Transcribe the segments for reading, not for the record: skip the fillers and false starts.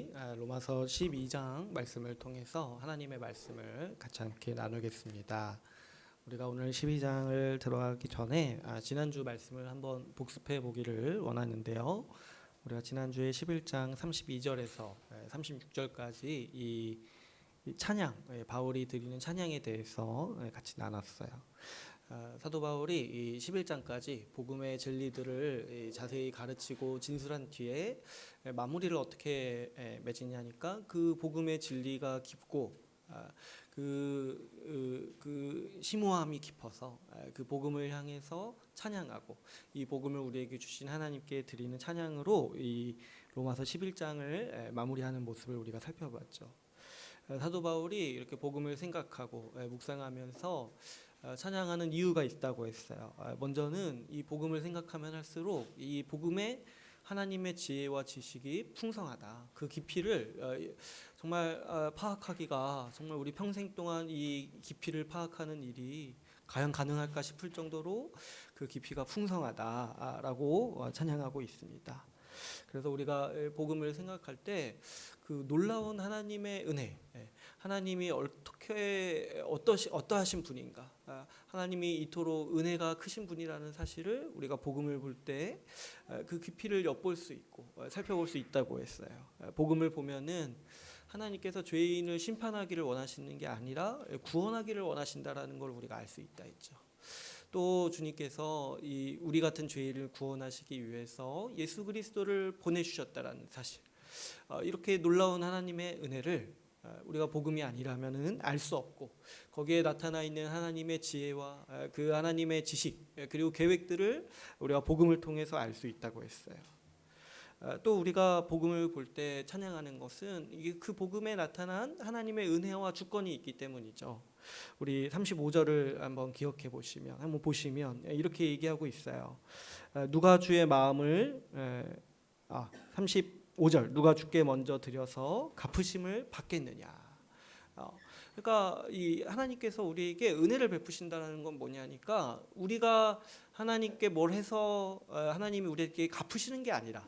우리 로마서 12장 말씀을 통해서 하나님의 말씀을 같이 함께 나누겠습니다. 우리가 오늘 12장을 들어가기 전에 지난주 말씀을 한번 복습해 보기를 원하는데요. 우리가 지난주에 11장 32절에서 36절까지 이 찬양, 바울이 드리는 찬양에 대해서 같이 나눴어요. 사도 바울이 이 11장까지 복음의 진리들을 자세히 가르치고 진술한 뒤에 마무리를 어떻게 맺으냐니까 그 복음의 진리가 깊고 그 심오함이 깊어서 그 복음을 향해서 찬양하고 이 복음을 우리에게 주신 하나님께 드리는 찬양으로 이 로마서 11장을 마무리하는 모습을 우리가 살펴봤죠. 사도 바울이 이렇게 복음을 생각하고 묵상하면서 찬양하는 이유가 있다고 했어요. 먼저는 이 복음을 생각하면 할수록 이 복음에 하나님의 지혜와 지식이 풍성하다. 그 깊이를 정말 파악하기가 정말 우리 평생 동안 이 깊이를 파악하는 일이 과연 가능할까 싶을 정도로 그 깊이가 풍성하다라고 찬양하고 있습니다. 그래서 우리가 복음을 생각할 때 그 놀라운 하나님의 은혜, 하나님이 어떠하신 분인가, 하나님이 이토록 은혜가 크신 분이라는 사실을 우리가 복음을 볼 때 그 깊이를 엿볼 수 있고 살펴볼 수 있다고 했어요. 복음을 보면은 하나님께서 죄인을 심판하기를 원하시는 게 아니라 구원하기를 원하신다라는 걸 우리가 알 수 있다 했죠. 또 주님께서 우리 같은 죄인을 구원하시기 위해서 예수 그리스도를 보내주셨다라는 사실, 이렇게 놀라운 하나님의 은혜를 우리가 복음이 아니라면은 알 수 없고 거기에 나타나 있는 하나님의 지혜와 그 하나님의 지식 그리고 계획들을 우리가 복음을 통해서 알 수 있다고 했어요. 또 우리가 복음을 볼 때 찬양하는 것은 이게 그 복음에 나타난 하나님의 은혜와 주권이 있기 때문이죠. 우리 35절을 한번 기억해 보시면 한번 보시면 이렇게 얘기하고 있어요. 누가 주의 마음을 35절 누가 주께 먼저 드려서 갚으심을 받겠느냐. 그러니까 이 하나님께서 우리에게 은혜를 베푸신다는 건 뭐냐니까 우리가 하나님께 뭘 해서 하나님이 우리에게 갚으시는 게 아니라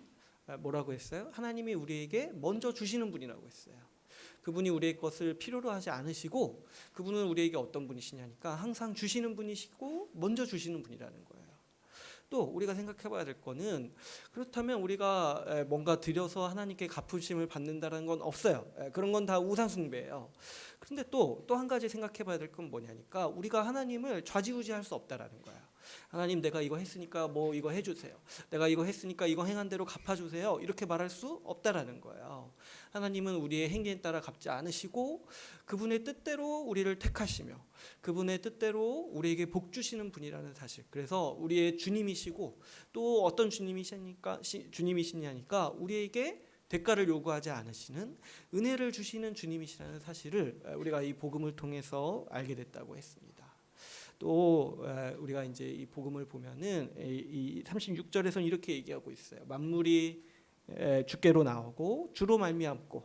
뭐라고 했어요? 하나님이 우리에게 먼저 주시는 분이라고 했어요. 그분이 우리의 것을 필요로 하지 않으시고 그분은 우리에게 어떤 분이시냐니까 항상 주시는 분이시고 먼저 주시는 분이라는 거예요. 또 우리가 생각해 봐야 될 거는 그렇다면 우리가 뭔가 드려서 하나님께 갚으심을 받는다는 건 없어요. 그런 건 다 우상숭배예요. 그런데 또 한 가지 생각해 봐야 될 건 뭐냐니까 우리가 하나님을 좌지우지할 수 없다라는 거예요. 하나님 내가 이거 했으니까 뭐 이거 해주세요. 내가 이거 했으니까 이거 행한 대로 갚아주세요. 이렇게 말할 수 없다라는 거예요. 하나님은 우리의 행위에 따라 갚지 않으시고 그분의 뜻대로 우리를 택하시며 그분의 뜻대로 우리에게 복 주시는 분이라는 사실. 그래서 우리의 주님이시고 또 어떤 주님이시냐니까 우리에게 대가를 요구하지 않으시는 은혜를 주시는 주님이시라는 사실을 우리가 이 복음을 통해서 알게 됐다고 했습니다. 또 우리가 이제 이 복음을 보면은 이 36절에서는 이렇게 얘기하고 있어요. 만물이 주께로 나오고 주로 말미암고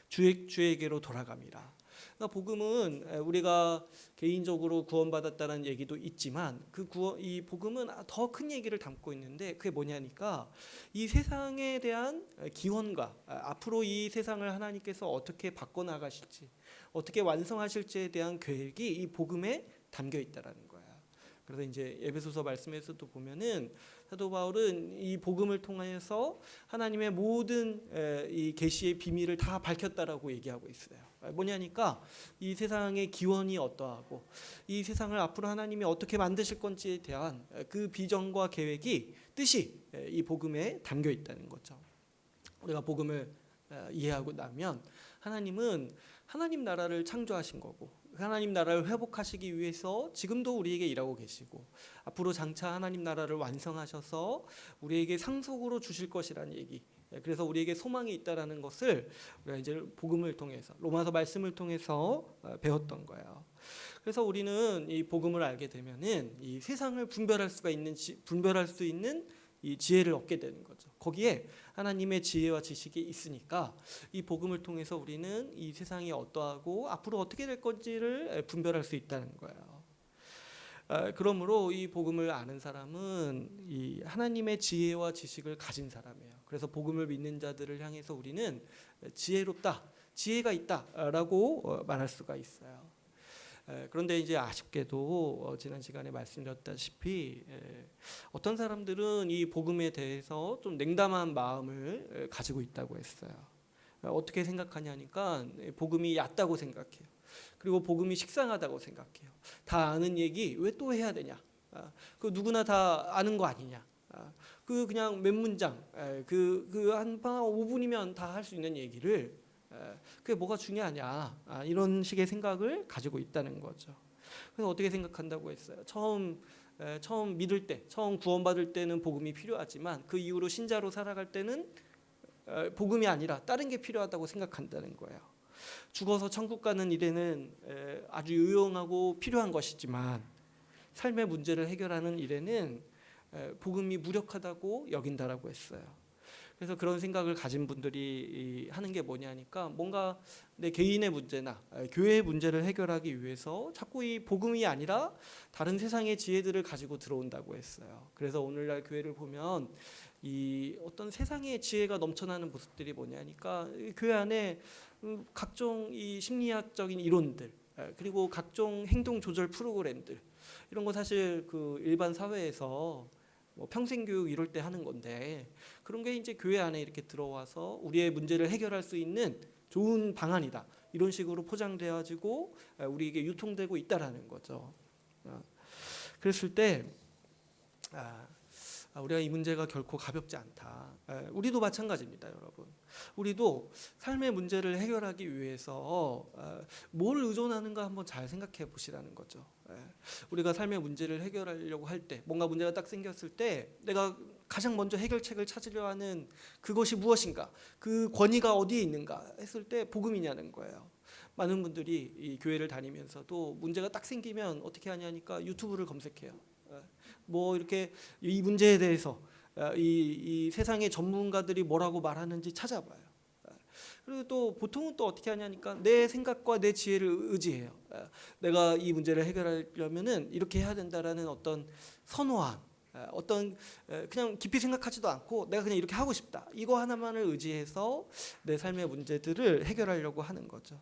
주에게로 돌아갑니다. 그러니까 복음은 우리가 개인적으로 구원받았다는 얘기도 있지만 이 복음은 더 큰 얘기를 담고 있는데 그게 뭐냐니까 이 세상에 대한 기원과 앞으로 이 세상을 하나님께서 어떻게 바꿔나가실지 어떻게 완성하실지에 대한 계획이 이 복음에 담겨 있다라는 거예요. 그래서 이제 에베소서 말씀에서도 보면은 사도 바울은 이 복음을 통해서 하나님의 모든 이 계시의 비밀을 다 밝혔다라고 얘기하고 있어요. 뭐냐니까 이 세상의 기원이 어떠하고 이 세상을 앞으로 하나님이 어떻게 만드실 건지에 대한 그 비전과 계획이 뜻이 이 복음에 담겨 있다는 거죠. 우리가 복음을 이해하고 나면 하나님은 하나님 나라를 창조하신 거고 하나님 나라를 회복하시기 위해서 지금도 우리에게 일하고 계시고 앞으로 장차 하나님 나라를 완성하셔서 우리에게 상속으로 주실 것이라는 얘기. 그래서 우리에게 소망이 있다라는 것을 우리가 이제 복음을 통해서 로마서 말씀을 통해서 배웠던 거예요. 그래서 우리는 이 복음을 알게 되면은 이 세상을 분별할 수 있는 이 지혜를 얻게 되는 거죠. 거기에 하나님의 지혜와 지식이 있으니까 이 복음을 통해서 우리는 이 세상이 어떠하고 앞으로 어떻게 될 건지를 분별할 수 있다는 거예요. 그러므로 이 복음을 아는 사람은 이 하나님의 지혜와 지식을 가진 사람이에요. 그래서 복음을 믿는 자들을 향해서 우리는 지혜롭다, 지혜가 있다라고 말할 수가 있어요. 그런데 이제 아쉽게도 지난 시간에 말씀드렸다시피 어떤 사람들은 이 복음에 대해서 좀 냉담한 마음을 가지고 있다고 했어요. 어떻게 생각하냐니까 복음이 얕다고 생각해요. 그리고 복음이 식상하다고 생각해요. 다 아는 얘기 왜 또 해야 되냐? 그 누구나 다 아는 거 아니냐? 그 그냥 몇 문장, 한 5분이면 다 할 수 있는 얘기를 그게 뭐가 중요하냐? 이런 식의 생각을 가지고 있다는 거죠. 그래서 어떻게 생각한다고 했어요? 처음 믿을 때, 처음 구원받을 때는 복음이 필요하지만 그 이후로 신자로 살아갈 때는 복음이 아니라 다른 게 필요하다고 생각한다는 거예요. 죽어서 천국 가는 일에는 아주 유용하고 필요한 것이지만 삶의 문제를 해결하는 일에는 복음이 무력하다고 여긴다라고 했어요. 그래서 그런 생각을 가진 분들이 하는 게 뭐냐니까 뭔가 내 개인의 문제나 교회의 문제를 해결하기 위해서 자꾸 이 복음이 아니라 다른 세상의 지혜들을 가지고 들어온다고 했어요. 그래서 오늘날 교회를 보면 이 어떤 세상의 지혜가 넘쳐나는 모습들이 뭐냐니까 교회 안에 각종 이 심리학적인 이론들 그리고 각종 행동 조절 프로그램들 이런 거 사실 그 일반 사회에서 뭐 평생교육 이럴 때 하는 건데 그런 게 이제 교회 안에 이렇게 들어와서 우리의 문제를 해결할 수 있는 좋은 방안이다 이런 식으로 포장되어 가지고 우리에게 유통되고 있다라는 거죠. 그랬을 때 우리가 이 문제가 결코 가볍지 않다. 우리도 마찬가지입니다, 여러분. 우리도 삶의 문제를 해결하기 위해서 뭘 의존하는가 한번 잘 생각해 보시라는 거죠. 우리가 삶의 문제를 해결하려고 할 때, 뭔가 문제가 딱 생겼을 때 내가 가장 먼저 해결책을 찾으려 하는 그것이 무엇인가, 그 권위가 어디에 있는가 했을 때 복음이냐는 거예요. 많은 분들이 이 교회를 다니면서도 문제가 딱 생기면 어떻게 하냐니까 유튜브를 검색해요. 뭐 이렇게 이 문제에 대해서 이 세상의 전문가들이 뭐라고 말하는지 찾아봐요. 그리고 또 보통은 또 어떻게 하냐니까 내 생각과 내 지혜를 의지해요. 내가 이 문제를 해결하려면은 이렇게 해야 된다라는 어떤 선호함, 어떤 그냥 깊이 생각하지도 않고 내가 그냥 이렇게 하고 싶다. 이거 하나만을 의지해서 내 삶의 문제들을 해결하려고 하는 거죠.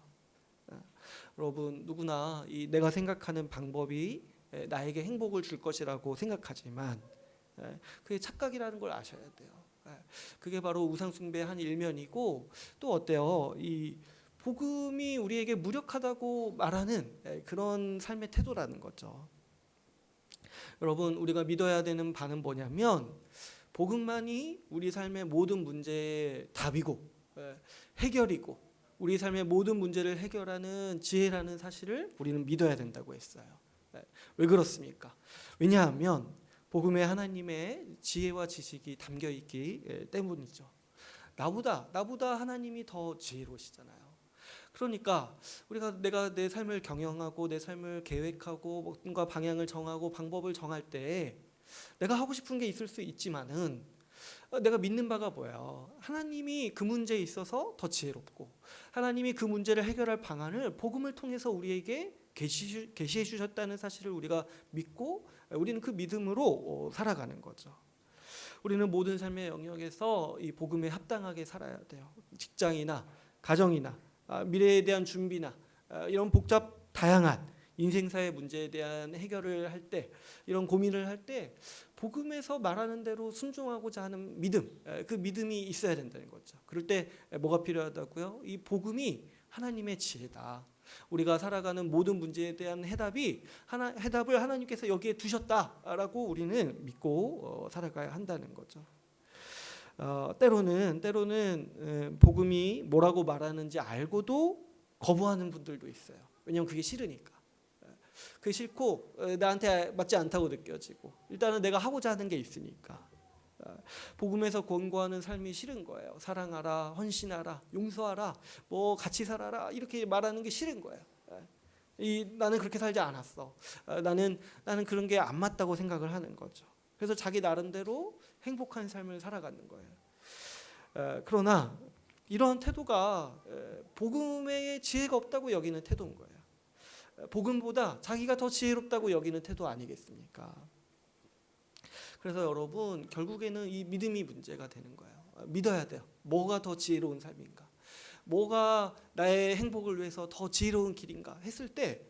여러분 누구나 이 내가 생각하는 방법이 나에게 행복을 줄 것이라고 생각하지만 그게 착각이라는 걸 아셔야 돼요. 그게 바로 우상숭배의 한 일면이고 또 어때요? 이 복음이 우리에게 무력하다고 말하는 그런 삶의 태도라는 거죠. 여러분 우리가 믿어야 되는 바는 뭐냐면 복음만이 우리 삶의 모든 문제의 답이고 해결이고 우리 삶의 모든 문제를 해결하는 지혜라는 사실을 우리는 믿어야 된다고 했어요. 왜 그렇습니까? 왜냐하면 복음에 하나님의 지혜와 지식이 담겨 있기 때문이죠. 나보다 하나님이 더 지혜로우시잖아요. 그러니까 내가 내 삶을 경영하고 내 삶을 계획하고 뭔가 방향을 정하고 방법을 정할 때 내가 하고 싶은 게 있을 수 있지만은 내가 믿는 바가 뭐예요? 하나님이 그 문제에 있어서 더 지혜롭고 하나님이 그 문제를 해결할 방안을 복음을 통해서 우리에게 계시해 주셨다는 사실을 우리가 믿고 우리는 그 믿음으로 살아가는 거죠. 우리는 모든 삶의 영역에서 이 복음에 합당하게 살아야 돼요. 직장이나 가정이나 미래에 대한 준비나 이런 다양한 인생사의 문제에 대한 해결을 할 때 이런 고민을 할 때 복음에서 말하는 대로 순종하고자 하는 믿음, 그 믿음이 있어야 된다는 거죠. 그럴 때 뭐가 필요하다고요? 이 복음이 하나님의 지혜다. 우리가 살아가는 모든 문제에 대한 해답을 하나님께서 여기에 두셨다라고 우리는 믿고 살아가야 한다는 거죠. 때로는 복음이 뭐라고 말하는지 알고도 거부하는 분들도 있어요. 왜냐하면 그게 싫으니까. 그게 싫고 나한테 맞지 않다고 느껴지고 일단은 내가 하고자 하는 게 있으니까. 복음에서 권고하는 삶이 싫은 거예요. 사랑하라, 헌신하라, 용서하라, 뭐 같이 살아라 이렇게 말하는 게 싫은 거예요. 나는 그렇게 살지 않았어. 나는 그런 게 안 맞다고 생각을 하는 거죠. 그래서 자기 나름대로 행복한 삶을 살아가는 거예요. 그러나 이러한 태도가 복음에 지혜가 없다고 여기는 태도인 거예요. 복음보다 자기가 더 지혜롭다고 여기는 태도 아니겠습니까? 그래서 여러분 결국에는 이 믿음이 문제가 되는 거예요. 믿어야 돼요. 뭐가 더 지혜로운 삶인가? 뭐가 나의 행복을 위해서 더 지혜로운 길인가 했을 때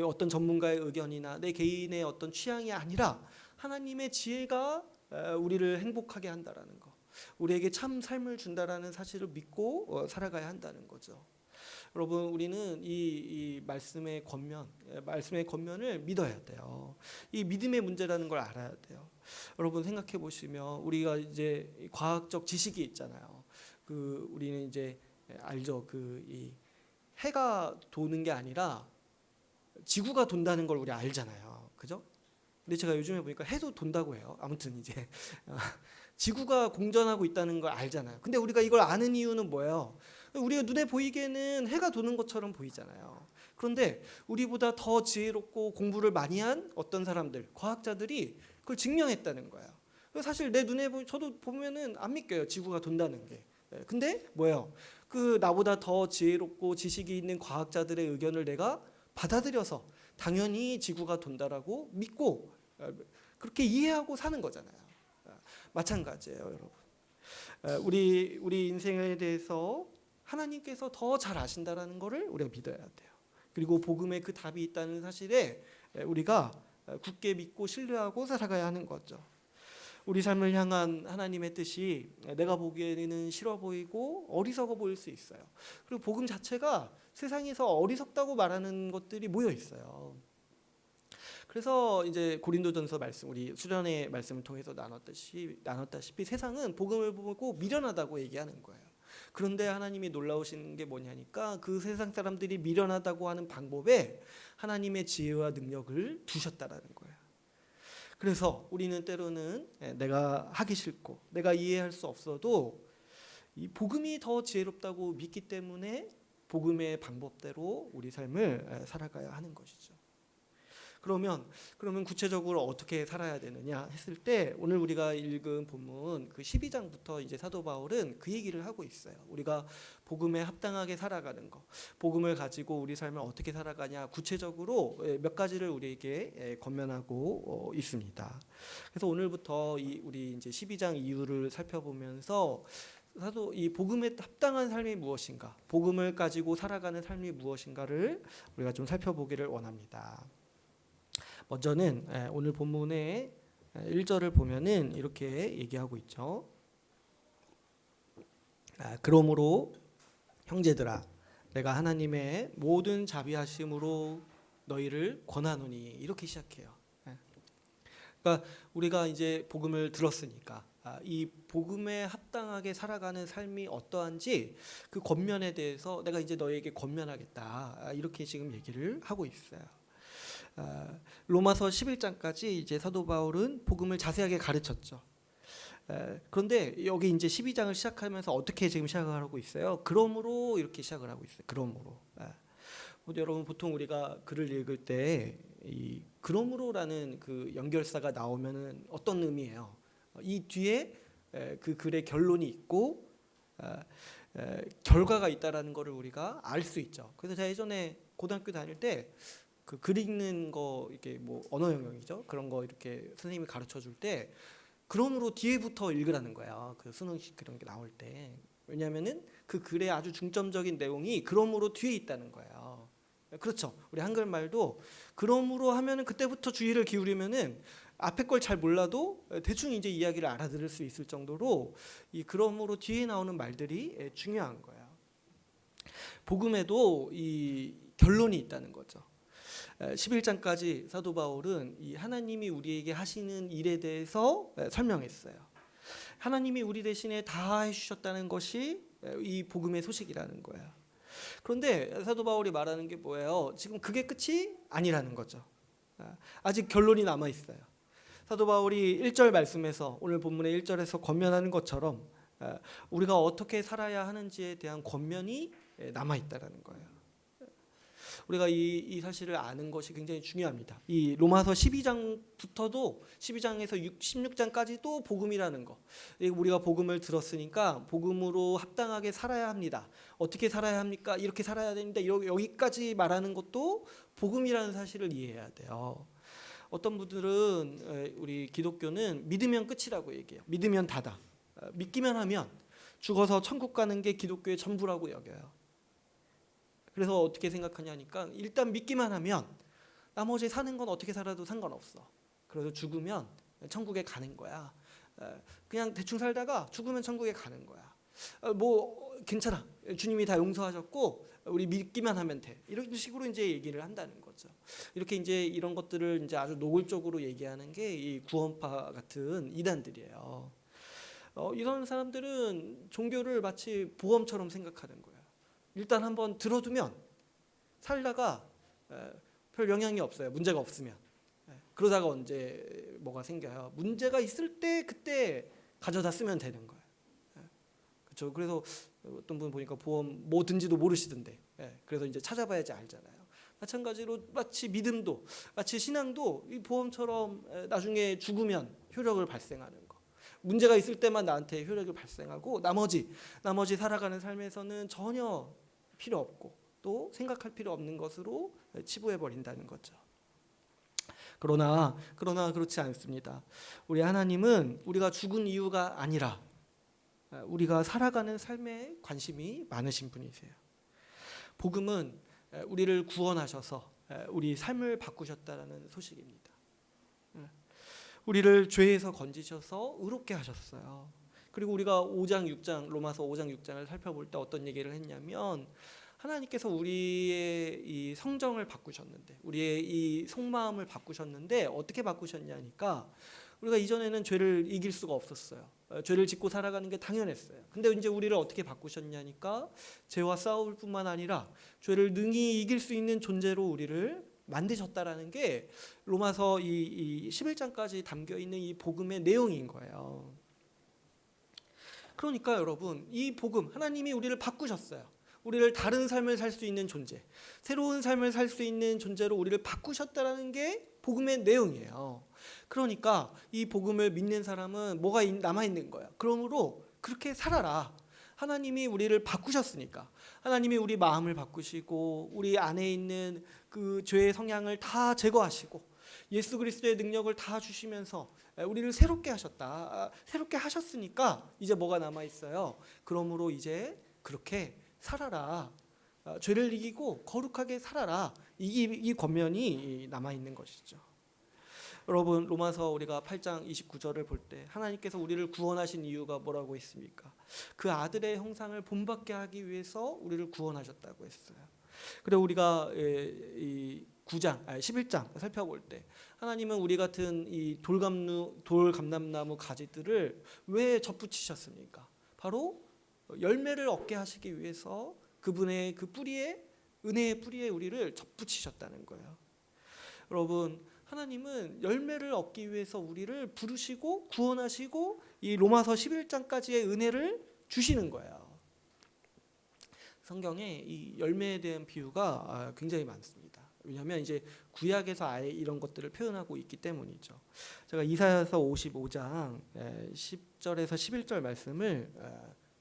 어떤 전문가의 의견이나 내 개인의 어떤 취향이 아니라 하나님의 지혜가 우리를 행복하게 한다라는 거, 우리에게 참 삶을 준다라는 사실을 믿고 살아가야 한다는 거죠. 여러분, 우리는 이 말씀의 권면을 믿어야 돼요. 이 믿음의 문제라는 걸 알아야 돼요. 여러분, 생각해 보시면 우리가 이제 과학적 지식이 있잖아요. 우리는 이제 알죠. 이 해가 도는 게 아니라 지구가 돈다는 걸 우리 알잖아요. 그죠? 근데 제가 요즘에 보니까 해도 돈다고 해요. 아무튼 이제 지구가 공전하고 있다는 걸 알잖아요. 근데 우리가 이걸 아는 이유는 뭐예요? 우리가 눈에 보이기에는 해가 도는 것처럼 보이잖아요. 그런데 우리보다 더 지혜롭고 공부를 많이 한 어떤 사람들, 과학자들이 그걸 증명했다는 거예요. 사실 내 눈에 저도 보면은 안 믿겨요. 지구가 돈다는 게. 근데 뭐예요? 나보다 더 지혜롭고 지식이 있는 과학자들의 의견을 내가 받아들여서 당연히 지구가 돈다라고 믿고 그렇게 이해하고 사는 거잖아요. 마찬가지예요, 여러분. 우리 인생에 대해서 하나님께서 더 잘 아신다라는 것을 우리가 믿어야 돼요. 그리고 복음에 그 답이 있다는 사실에 우리가 굳게 믿고 신뢰하고 살아가야 하는 거죠. 우리 삶을 향한 하나님의 뜻이 내가 보기에는 싫어 보이고 어리석어 보일 수 있어요. 그리고 복음 자체가 세상에서 어리석다고 말하는 것들이 모여 있어요. 그래서 이제 고린도전서 말씀, 우리 수련의 말씀을 통해서 나눴다시피 세상은 복음을 보고 미련하다고 얘기하는 거예요. 그런데 하나님이 놀라우신 게 뭐냐니까 그 세상 사람들이 미련하다고 하는 방법에 하나님의 지혜와 능력을 두셨다라는 거예요. 그래서 우리는 때로는 내가 하기 싫고 내가 이해할 수 없어도 이 복음이 더 지혜롭다고 믿기 때문에 복음의 방법대로 우리 삶을 살아가야 하는 것이죠. 그러면 구체적으로 어떻게 살아야 되느냐 했을 때 오늘 우리가 읽은 본문 12장부터 이제 사도 바울은 그 얘기를 하고 있어요. 우리가 복음에 합당하게 살아가는 거, 복음을 가지고 우리 삶을 어떻게 살아가냐 구체적으로 몇 가지를 우리에게 권면하고 있습니다. 그래서 오늘부터 우리 이제 12장 이유를 살펴보면서 이 복음에 합당한 삶이 무엇인가, 복음을 가지고 살아가는 삶이 무엇인가를 우리가 좀 살펴보기를 원합니다. 먼저는 오늘 본문의 1절을 보면은 이렇게 얘기하고 있죠. 그러므로 형제들아, 내가 하나님의 모든 자비하심으로 너희를 권하노니, 이렇게 시작해요. 그러니까 우리가 이제 복음을 들었으니까 이 복음에 합당하게 살아가는 삶이 어떠한지 그 권면에 대해서 내가 이제 너희에게 권면하겠다, 이렇게 지금 얘기를 하고 있어요. 로마서 11장까지 이제 사도 바울은 복음을 자세하게 가르쳤죠. 그런데 여기 이제 12장을 시작하면서 어떻게 지금 시작을 하고 있어요? 그러므로 이렇게 시작을 하고 있어요. 그러므로. 여러분, 보통 우리가 글을 읽을 때 이 그러므로라는 그 연결사가 나오면은 어떤 의미예요? 이 뒤에 그 글의 결론이 있고 결과가 있다라는 것을 우리가 알 수 있죠. 그래서 제가 예전에 고등학교 다닐 때 그 글 읽는 거, 이게 뭐 언어 영역이죠. 그런 거 이렇게 선생님이 가르쳐 줄 때 그러므로 뒤에부터 읽으라는 거야. 그 수능식 그런 게 나올 때. 왜냐하면은 그 글의 아주 중점적인 내용이 그러므로 뒤에 있다는 거예요. 그렇죠. 우리 한글말도 그러므로 하면은 그때부터 주의를 기울이면은 앞에 걸 잘 몰라도 대충 이제 이야기를 알아들을 수 있을 정도로 이 그러므로 뒤에 나오는 말들이 중요한 거예요. 복음에도 이 결론이 있다는 거죠. 11장까지 사도 바울은 이 하나님이 우리에게 하시는 일에 대해서 설명했어요. 하나님이 우리 대신에 다 해주셨다는 것이 이 복음의 소식이라는 거예요. 그런데 사도 바울이 말하는 게 뭐예요? 지금 그게 끝이 아니라는 거죠. 아직 결론이 남아 있어요. 사도 바울이 1절 말씀에서, 오늘 본문의 1절에서 권면하는 것처럼 우리가 어떻게 살아야 하는지에 대한 권면이 남아 있다라는 거예요. 우리가 이 사실을 아는 것이 굉장히 중요합니다. 이 로마서 12장부터도 12장에서 16장까지도 복음이라는 거. 우리가 복음을 들었으니까 복음으로 합당하게 살아야 합니다. 어떻게 살아야 합니까? 이렇게 살아야 됩니다. 여기까지 말하는 것도 복음이라는 사실을 이해해야 돼요. 어떤 분들은 우리 기독교는 믿으면 끝이라고 얘기해요. 믿으면 다다. 믿기만 하면 죽어서 천국 가는 게 기독교의 전부라고 여겨요. 그래서 어떻게 생각하냐니까 일단 믿기만 하면 나머지 사는 건 어떻게 살아도 상관없어. 그래서 죽으면 천국에 가는 거야. 그냥 대충 살다가 죽으면 천국에 가는 거야. 뭐 괜찮아. 주님이 다 용서하셨고 우리 믿기만 하면 돼. 이런 식으로 이제 얘기를 한다는 거죠. 이렇게 이제 이런 것들을 이제 아주 노골적으로 얘기하는 게 이 구원파 같은 이단들이에요. 이런 사람들은 종교를 마치 보험처럼 생각하는 거예요. 일단 한번 들어두면 살다가 별 영향이 없어요. 문제가 없으면. 그러다가 언제 뭐가 생겨요. 문제가 있을 때 그때 가져다 쓰면 되는 거예요. 그렇죠. 그래서 어떤 분 보니까 보험 뭐든지도 모르시던데. 그래서 이제 찾아봐야지 알잖아요. 마찬가지로 마치 믿음도, 마치 신앙도 이 보험처럼 나중에 죽으면 효력을 발생하는 거. 문제가 있을 때만 나한테 효력을 발생하고 나머지 살아가는 삶에서는 전혀 필요 없고 또 생각할 필요 없는 것으로 치부해 버린다는 거죠. 그러나 그렇지 않습니다. 우리 하나님은 우리가 죽은 이유가 아니라 우리가 살아가는 삶에 관심이 많으신 분이세요. 복음은 우리를 구원하셔서 우리 삶을 바꾸셨다는 소식입니다. 우리를 죄에서 건지셔서 의롭게 하셨어요. 그리고 우리가 5장 6장 로마서 5장 6장을 살펴볼 때 어떤 얘기를 했냐면 하나님께서 우리의 이 성정을 바꾸셨는데 우리의 이 속마음을 바꾸셨는데 어떻게 바꾸셨냐니까 우리가 이전에는 죄를 이길 수가 없었어요. 죄를 짓고 살아가는 게 당연했어요. 근데 이제 우리를 어떻게 바꾸셨냐니까 죄와 싸울 뿐만 아니라 죄를 능히 이길 수 있는 존재로 우리를 만드셨다라는 게 로마서 이 11장까지 담겨 있는 이 복음의 내용인 거예요. 그러니까 여러분 이 복음 하나님이 우리를 바꾸셨어요. 우리를 다른 삶을 살 수 있는 존재, 새로운 삶을 살 수 있는 존재로 우리를 바꾸셨다라는 게 복음의 내용이에요. 그러니까 이 복음을 믿는 사람은 뭐가 남아있는 거예요. 그러므로 그렇게 살아라. 하나님이 우리를 바꾸셨으니까 하나님이 우리 마음을 바꾸시고 우리 안에 있는 그 죄의 성향을 다 제거하시고 예수 그리스도의 능력을 다 주시면서 우리를 새롭게 하셨다. 새롭게 하셨으니까 이제 뭐가 남아있어요. 그러므로 이제 그렇게 살아라. 죄를 이기고 거룩하게 살아라. 이 권면이 남아있는 것이죠. 여러분 로마서 우리가 8장 29절을 볼 때 하나님께서 우리를 구원하신 이유가 뭐라고 했습니까? 그 아들의 형상을 본받게 하기 위해서 우리를 구원하셨다고 했어요. 그리고 우리가 이 11장 살펴볼 때 하나님은 우리 같은 이 돌감람나무 가지들을 왜 접붙이셨습니까? 바로 열매를 얻게 하시기 위해서 그분의 그 뿌리에 은혜의 뿌리에 우리를 접붙이셨다는 거예요. 여러분 하나님은 열매를 얻기 위해서 우리를 부르시고 구원하시고 이 로마서 11장까지의 은혜를 주시는 거예요. 성경에 이 열매에 대한 비유가 굉장히 많습니다. 왜냐하면 이제 구약에서 아예 이런 것들을 표현하고 있기 때문이죠. 제가 이사야서 55장 10절에서 11절 말씀을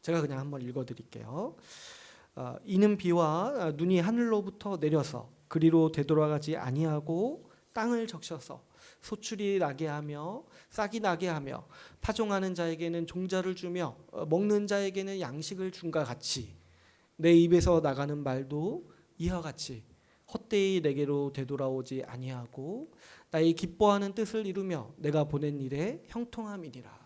제가 그냥 한번 읽어드릴게요. 이는 비와 눈이 하늘로부터 내려서 그리로 되돌아가지 아니하고 땅을 적셔서 소출이 나게 하며 싹이 나게 하며 파종하는 자에게는 종자를 주며 먹는 자에게는 양식을 준과 같이 내 입에서 나가는 말도 이와 같이 헛되이 내게로 되돌아오지 아니하고 나의 기뻐하는 뜻을 이루며 내가 보낸 일에 형통함이니라.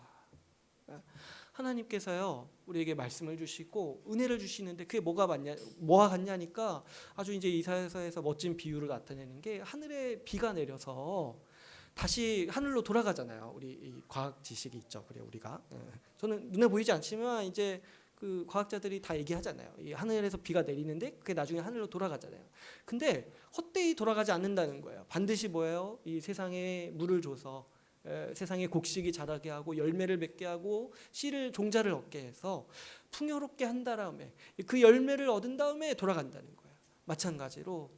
하나님께서요 우리에게 말씀을 주시고 은혜를 주시는데 그게 뭐가 같냐니까 아주 이제 이사야서에서 멋진 비유로 나타내는 게 하늘에 비가 내려서 다시 하늘로 돌아가잖아요. 우리 이 과학 지식이 있죠. 그래 우리가 저는 눈에 보이지 않지만 이제 그 과학자들이 다 얘기하잖아요. 이 하늘에서 비가 내리는데 그게 나중에 하늘로 돌아가잖아요. 근데 헛되이 돌아가지 않는다는 거예요. 반드시 뭐예요? 이 세상에 물을 줘서 세상에 곡식이 자라게 하고 열매를 맺게 하고 씨를 종자를 얻게 해서 풍요롭게 한 다음에 그 열매를 얻은 다음에 돌아간다는 거예요. 마찬가지로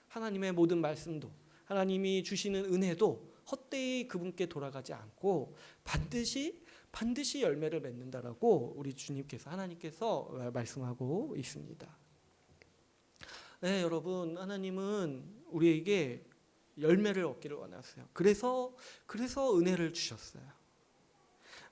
하나님의 모든 말씀도 하나님이 주시는 은혜도 헛되이 그분께 돌아가지 않고 반드시 열매를 맺는다라고 우리 주님께서 하나님께서 말씀하고 있습니다. 네, 여러분 하나님은 우리에게 열매를 얻기를 원하세요. 그래서 은혜를 주셨어요.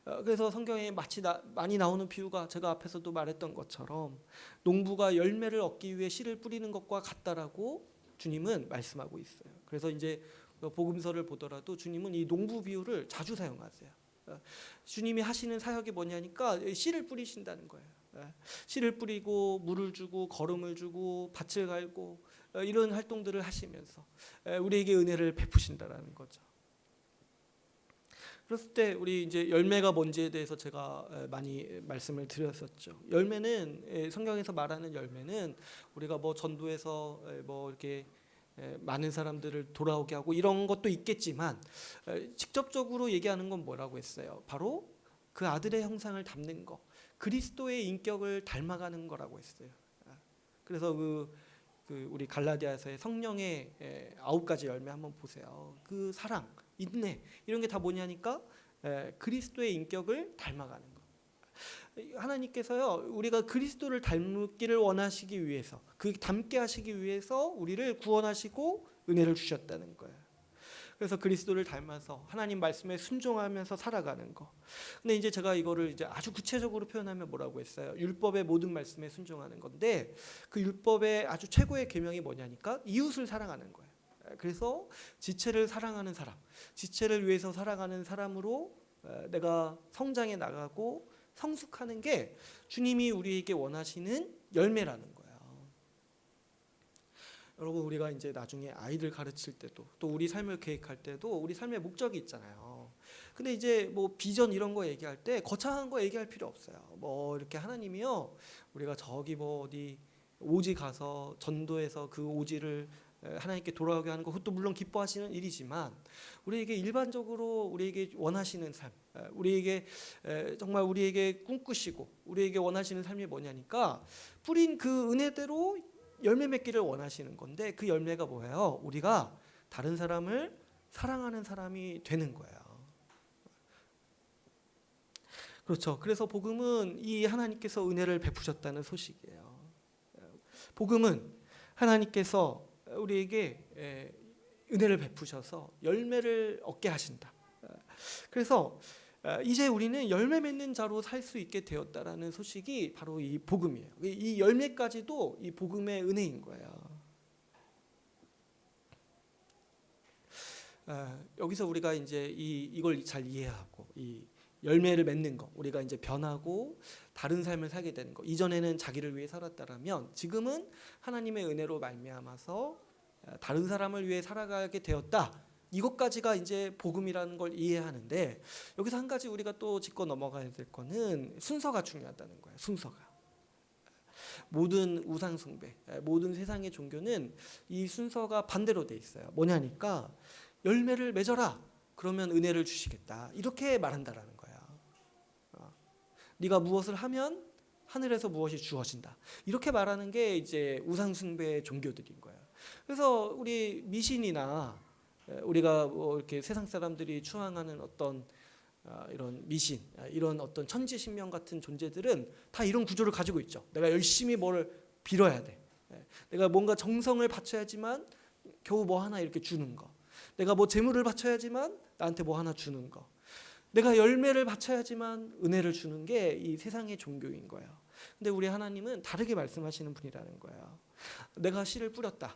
그래서 성경에 많이 나오는 비유가 제가 앞에서도 말했던 것처럼 농부가 열매를 얻기 위해 씨를 뿌리는 것과 같다라고 주님은 말씀하고 있어요. 그래서 이제 복음서를 보더라도 주님은 이 농부 비유를 자주 사용하세요. 주님이 하시는 사역이 뭐냐니까 씨를 뿌리신다는 거예요. 씨를 뿌리고 물을 주고 거름을 주고 밭을 갈고 이런 활동들을 하시면서 우리에게 은혜를 베푸신다라는 거죠. 그랬을 때 우리 이제 열매가 뭔지에 대해서 제가 많이 말씀을 드렸었죠. 열매는 성경에서 말하는 열매는 우리가 뭐 전도해서 뭐 이렇게 많은 사람들을 돌아오게 하고 이런 것도 있겠지만 직접적으로 얘기하는 건 뭐라고 했어요? 바로 그 아들의 형상을 담는 거, 그리스도의 인격을 닮아가는 거라고 했어요. 그래서 우리 갈라디아서의 성령의 9가지 열매 한번 보세요. 그 사랑, 인내 이런 게 다 뭐냐니까 그리스도의 인격을 닮아가는 거. 하나님께서요 우리가 그리스도를 닮기를 원하시기 위해서 그 닮게 하시기 위해서 우리를 구원하시고 은혜를 주셨다는 거예요. 그래서 그리스도를 닮아서 하나님 말씀에 순종하면서 살아가는 거. 근데 이제 제가 이거를 이제 아주 구체적으로 표현하면 뭐라고 했어요? 율법의 모든 말씀에 순종하는 건데 그 율법의 아주 최고의 계명이 뭐냐니까 이웃을 사랑하는 거예요. 그래서 지체를 사랑하는 사람, 지체를 위해서 살아가는 사람으로 내가 성장해 나가고 성숙하는 게 주님이 우리에게 원하시는 열매라는 거예요. 여러분 우리가 이제 나중에 아이들 가르칠 때도 또 우리 삶을 계획할 때도 우리 삶의 목적이 있잖아요. 근데 이제 뭐 비전 이런 거 얘기할 때 거창한 거 얘기할 필요 없어요. 뭐 이렇게 하나님이요 우리가 저기 뭐 어디 오지 가서 전도해서 그 오지를 하나님께 돌아오게 하는 거 그것도 물론 기뻐하시는 일이지만 우리에게 일반적으로 우리에게 원하시는 삶, 우리에게 정말 우리에게 꿈꾸시고 우리에게 원하시는 삶이 뭐냐니까 뿌린 그 은혜대로 열매 맺기를 원하시는 건데 그 열매가 뭐예요? 우리가 다른 사람을 사랑하는 사람이 되는 거예요. 그렇죠. 그래서 복음은 이 하나님께서 은혜를 베푸셨다는 소식이에요. 복음은 하나님께서 우리에게 은혜를 베푸셔서 열매를 얻게 하신다. 그래서 이제 우리는 열매 맺는 자로 살 수 있게 되었다라는 소식이 바로 이 복음이에요. 이 열매까지도 이 복음의 은혜인 거예요. 여기서 우리가 이제 이걸 잘 이해하고 이 열매를 맺는 거, 우리가 이제 변하고 다른 삶을 살게 되는 거. 이전에는 자기를 위해 살았다라면 지금은 하나님의 은혜로 말미암아서 다른 사람을 위해 살아가게 되었다. 이것까지가 이제 복음이라는 걸 이해하는데 여기서 한 가지 우리가 또 짚고 넘어가야 될 거는 순서가 중요하다는 거예요. 순서가. 모든 우상 숭배, 모든 세상의 종교는 이 순서가 반대로 돼 있어요. 뭐냐니까 열매를 맺어라. 그러면 은혜를 주시겠다. 이렇게 말한다라는 거예요. 네가 무엇을 하면 하늘에서 무엇이 주어진다. 이렇게 말하는 게 이제 우상 숭배 종교들인 거예요. 그래서 우리 미신이나 우리가 뭐 이렇게 세상 사람들이 추앙하는 어떤 이런 미신, 이런 어떤 천지신명 같은 존재들은 다 이런 구조를 가지고 있죠. 내가 열심히 뭘 빌어야 돼. 내가 뭔가 정성을 바쳐야지만 겨우 뭐 하나 이렇게 주는 거. 내가 뭐 재물을 바쳐야지만 나한테 뭐 하나 주는 거. 내가 열매를 바쳐야지만 은혜를 주는 게 이 세상의 종교인 거예요. 근데 우리 하나님은 다르게 말씀하시는 분이라는 거예요. 내가 씨를 뿌렸다.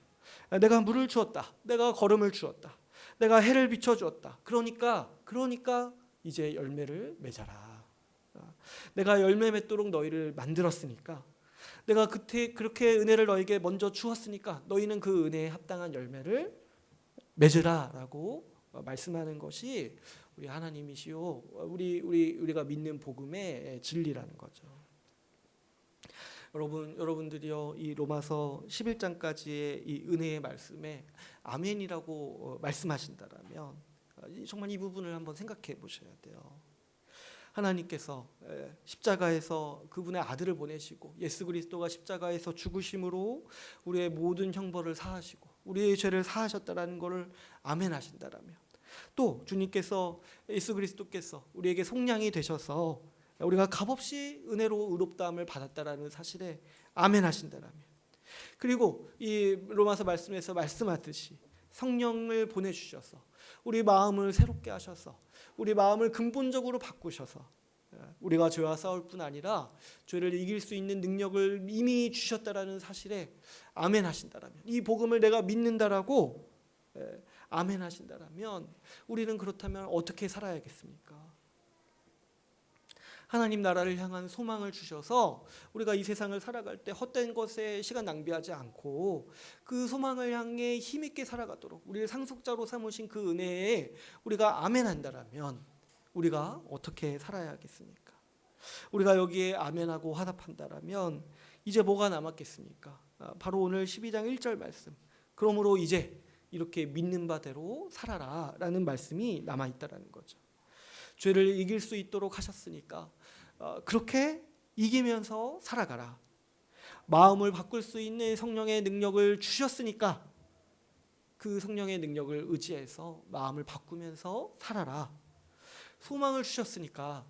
내가 물을 주었다. 내가 거름을 주었다. 내가 해를 비춰주었다. 그러니까 이제 열매를 맺어라. 내가 열매 맺도록 너희를 만들었으니까 내가 그때 그렇게 은혜를 너에게 먼저 주었으니까 너희는 그 은혜에 합당한 열매를 맺으라라고 말씀하는 것이 우리 하나님이시요 우리가 믿는 복음의 진리라는 거죠. 여러분들이요 이 로마서 11장까지의 이 은혜의 말씀에 아멘이라고 말씀하신다라면 정말 이 부분을 한번 생각해 보셔야 돼요. 하나님께서 십자가에서 그분의 아들을 보내시고 예수 그리스도가 십자가에서 죽으심으로 우리의 모든 형벌을 사하시고 우리의 죄를 사하셨다라는 것을 아멘하신다라면 또 주님께서 예수 그리스도께서 우리에게 속량이 되셔서 우리가 값없이 은혜로 의롭다함을 받았다라는 사실에 아멘하신다라면 그리고 이 로마서 말씀에서 말씀하듯이 성령을 보내주셔서 우리 마음을 새롭게 하셔서 우리 마음을 근본적으로 바꾸셔서 우리가 죄와 싸울 뿐 아니라 죄를 이길 수 있는 능력을 이미 주셨다라는 사실에 아멘 하신다라면, 이 복음을 내가 믿는다라고 아멘 하신다라면 우리는 그렇다면 어떻게 살아야겠습니까? 하나님 나라를 향한 소망을 주셔서 우리가 이 세상을 살아갈 때 헛된 것에 시간 낭비하지 않고 그 소망을 향해 힘있게 살아가도록 우리를 상속자로 삼으신 그 은혜에 우리가 아멘한다라면 우리가 어떻게 살아야겠습니까? 우리가 여기에 아멘하고 화답한다라면 이제 뭐가 남았겠습니까? 바로 오늘 12장 1절 말씀, 그러므로 이제 이렇게 믿는 바대로 살아라 라는 말씀이 남아있다라는 거죠. 죄를 이길 수 있도록 하셨으니까 그렇게 이기면서 살아가라. 마음을 바꿀 수 있는 성령의 능력을 주셨으니까 그 성령의 능력을 의지해서 마음을 바꾸면서 살아라. 소망을 주셨으니까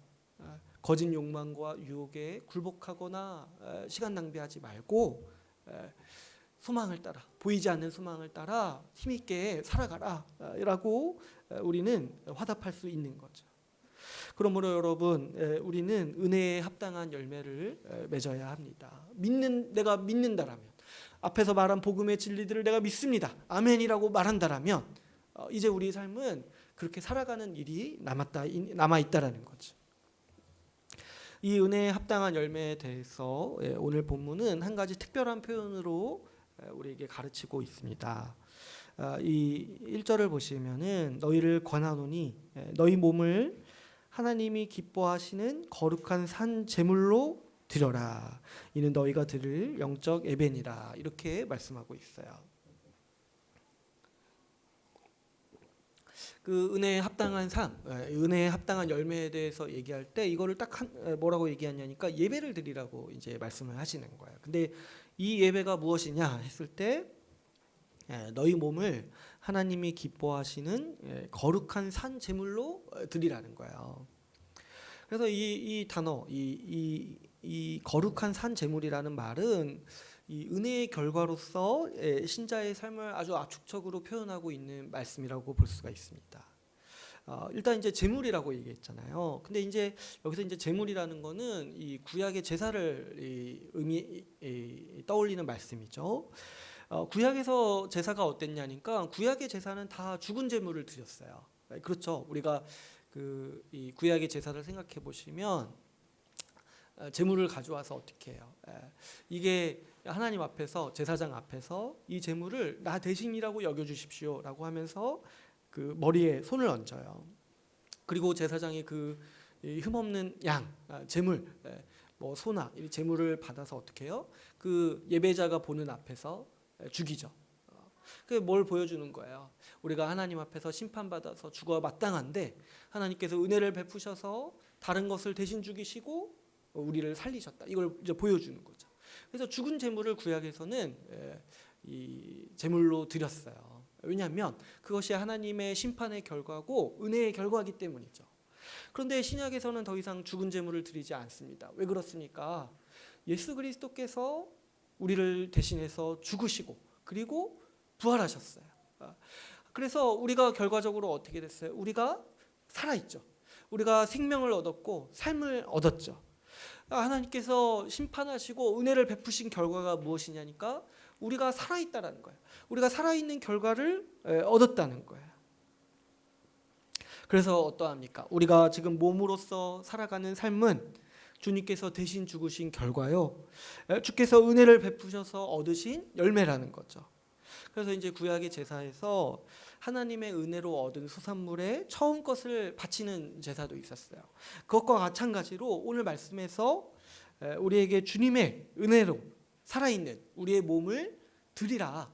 거짓 욕망과 유혹에 굴복하거나 시간 낭비하지 말고 소망을 따라, 보이지 않는 소망을 따라 힘있게 살아가라 라고 우리는 화답할 수 있는 거죠. 그러므로 여러분, 우리는 은혜에 합당한 열매를 맺어야 합니다. 내가 믿는다라면, 앞에서 말한 복음의 진리들을 내가 믿습니다, 아멘이라고 말한다라면 이제 우리 삶은 그렇게 살아가는 일이 남아있다라는 거죠. 이 은혜에 합당한 열매에 대해서 오늘 본문은 한 가지 특별한 표현으로 우리에게 가르치고 있습니다. 이 1절을 보시면은 너희를 권하노니 너희 몸을 하나님이 기뻐하시는 거룩한 산 제물로 드려라. 이는 너희가 드릴 영적 예배니라. 이렇게 말씀하고 있어요. 그 은혜에 합당한 삶, 은혜에 합당한 열매에 대해서 얘기할 때 이거를 딱 뭐라고 얘기하냐니까 예배를 드리라고 이제 말씀을 하시는 거예요. 근데 이 예배가 무엇이냐 했을 때 너희 몸을 하나님이 기뻐하시는 거룩한 산 제물로 드리라는 거예요. 그래서 이 단어, 이 거룩한 산 제물이라는 말은 이 은혜의 결과로서 신자의 삶을 아주 압축적으로 표현하고 있는 말씀이라고 볼 수가 있습니다. 일단 이제 제물이라고 얘기했잖아요. 근데 이제 여기서 이제 제물이라는 거는 이 구약의 제사를 떠올리는 말씀이죠. 구약에서 제사가 어땠냐니까 구약의 제사는 다 죽은 제물을 드렸어요. 그렇죠. 우리가 이 구약의 제사를 생각해 보시면 제물을 가져와서 어떻게 해요? 이게 하나님 앞에서, 제사장 앞에서 이 제물을 나 대신이라고 여겨주십시오라고 하면서 그 머리에 손을 얹어요. 그리고 제사장이 그 흠없는 양, 제물, 뭐 소나 이 제물을 받아서 어떻게 해요? 그 예배자가 보는 앞에서 죽이죠. 그게 뭘 보여주는 거예요? 우리가 하나님 앞에서 심판받아서 죽어 마땅한데 하나님께서 은혜를 베푸셔서 다른 것을 대신 죽이시고 우리를 살리셨다. 이걸 이제 보여주는 거죠. 그래서 죽은 제물을 구약에서는 이 제물로 드렸어요. 왜냐하면 그것이 하나님의 심판의 결과고 은혜의 결과이기 때문이죠. 그런데 신약에서는 더 이상 죽은 제물을 드리지 않습니다. 왜 그렇습니까? 예수 그리스도께서 우리를 대신해서 죽으시고 그리고 부활하셨어요. 그래서 우리가 결과적으로 어떻게 됐어요? 우리가 살아있죠. 우리가 생명을 얻었고 삶을 얻었죠. 하나님께서 심판하시고 은혜를 베푸신 결과가 무엇이냐니까 우리가 살아있다라는 거예요. 우리가 살아있는 결과를 얻었다는 거예요. 그래서 어떠합니까? 우리가 지금 몸으로서 살아가는 삶은 주님께서 대신 죽으신 결과요, 주께서 은혜를 베푸셔서 얻으신 열매라는 거죠. 그래서 이제 구약의 제사에서 하나님의 은혜로 얻은 수산물의 처음 것을 바치는 제사도 있었어요. 그것과 마찬가지로 오늘 말씀에서 우리에게 주님의 은혜로 살아있는 우리의 몸을 드리라.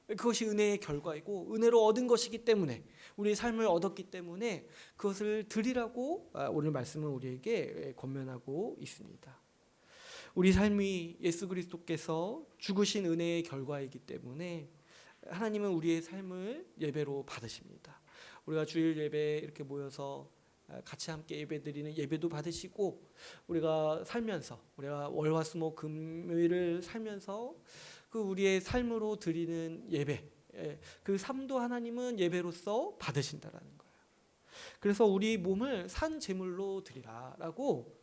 그것이 은혜의 결과이고 은혜로 얻은 것이기 때문에, 우리의 삶을 얻었기 때문에 그것을 드리라고 오늘 말씀은 우리에게 권면하고 있습니다. 우리 삶이 예수 그리스도께서 죽으신 은혜의 결과이기 때문에 하나님은 우리의 삶을 예배로 받으십니다. 우리가 주일 예배에 이렇게 모여서 같이 함께 예배드리는 예배도 받으시고, 우리가 살면서, 우리가 월화수목 금요일을 살면서 그 우리의 삶으로 드리는 예배, 그 삶도 하나님은 예배로서 받으신다라는 거예요. 그래서 우리 몸을 산 제물로 드리라라고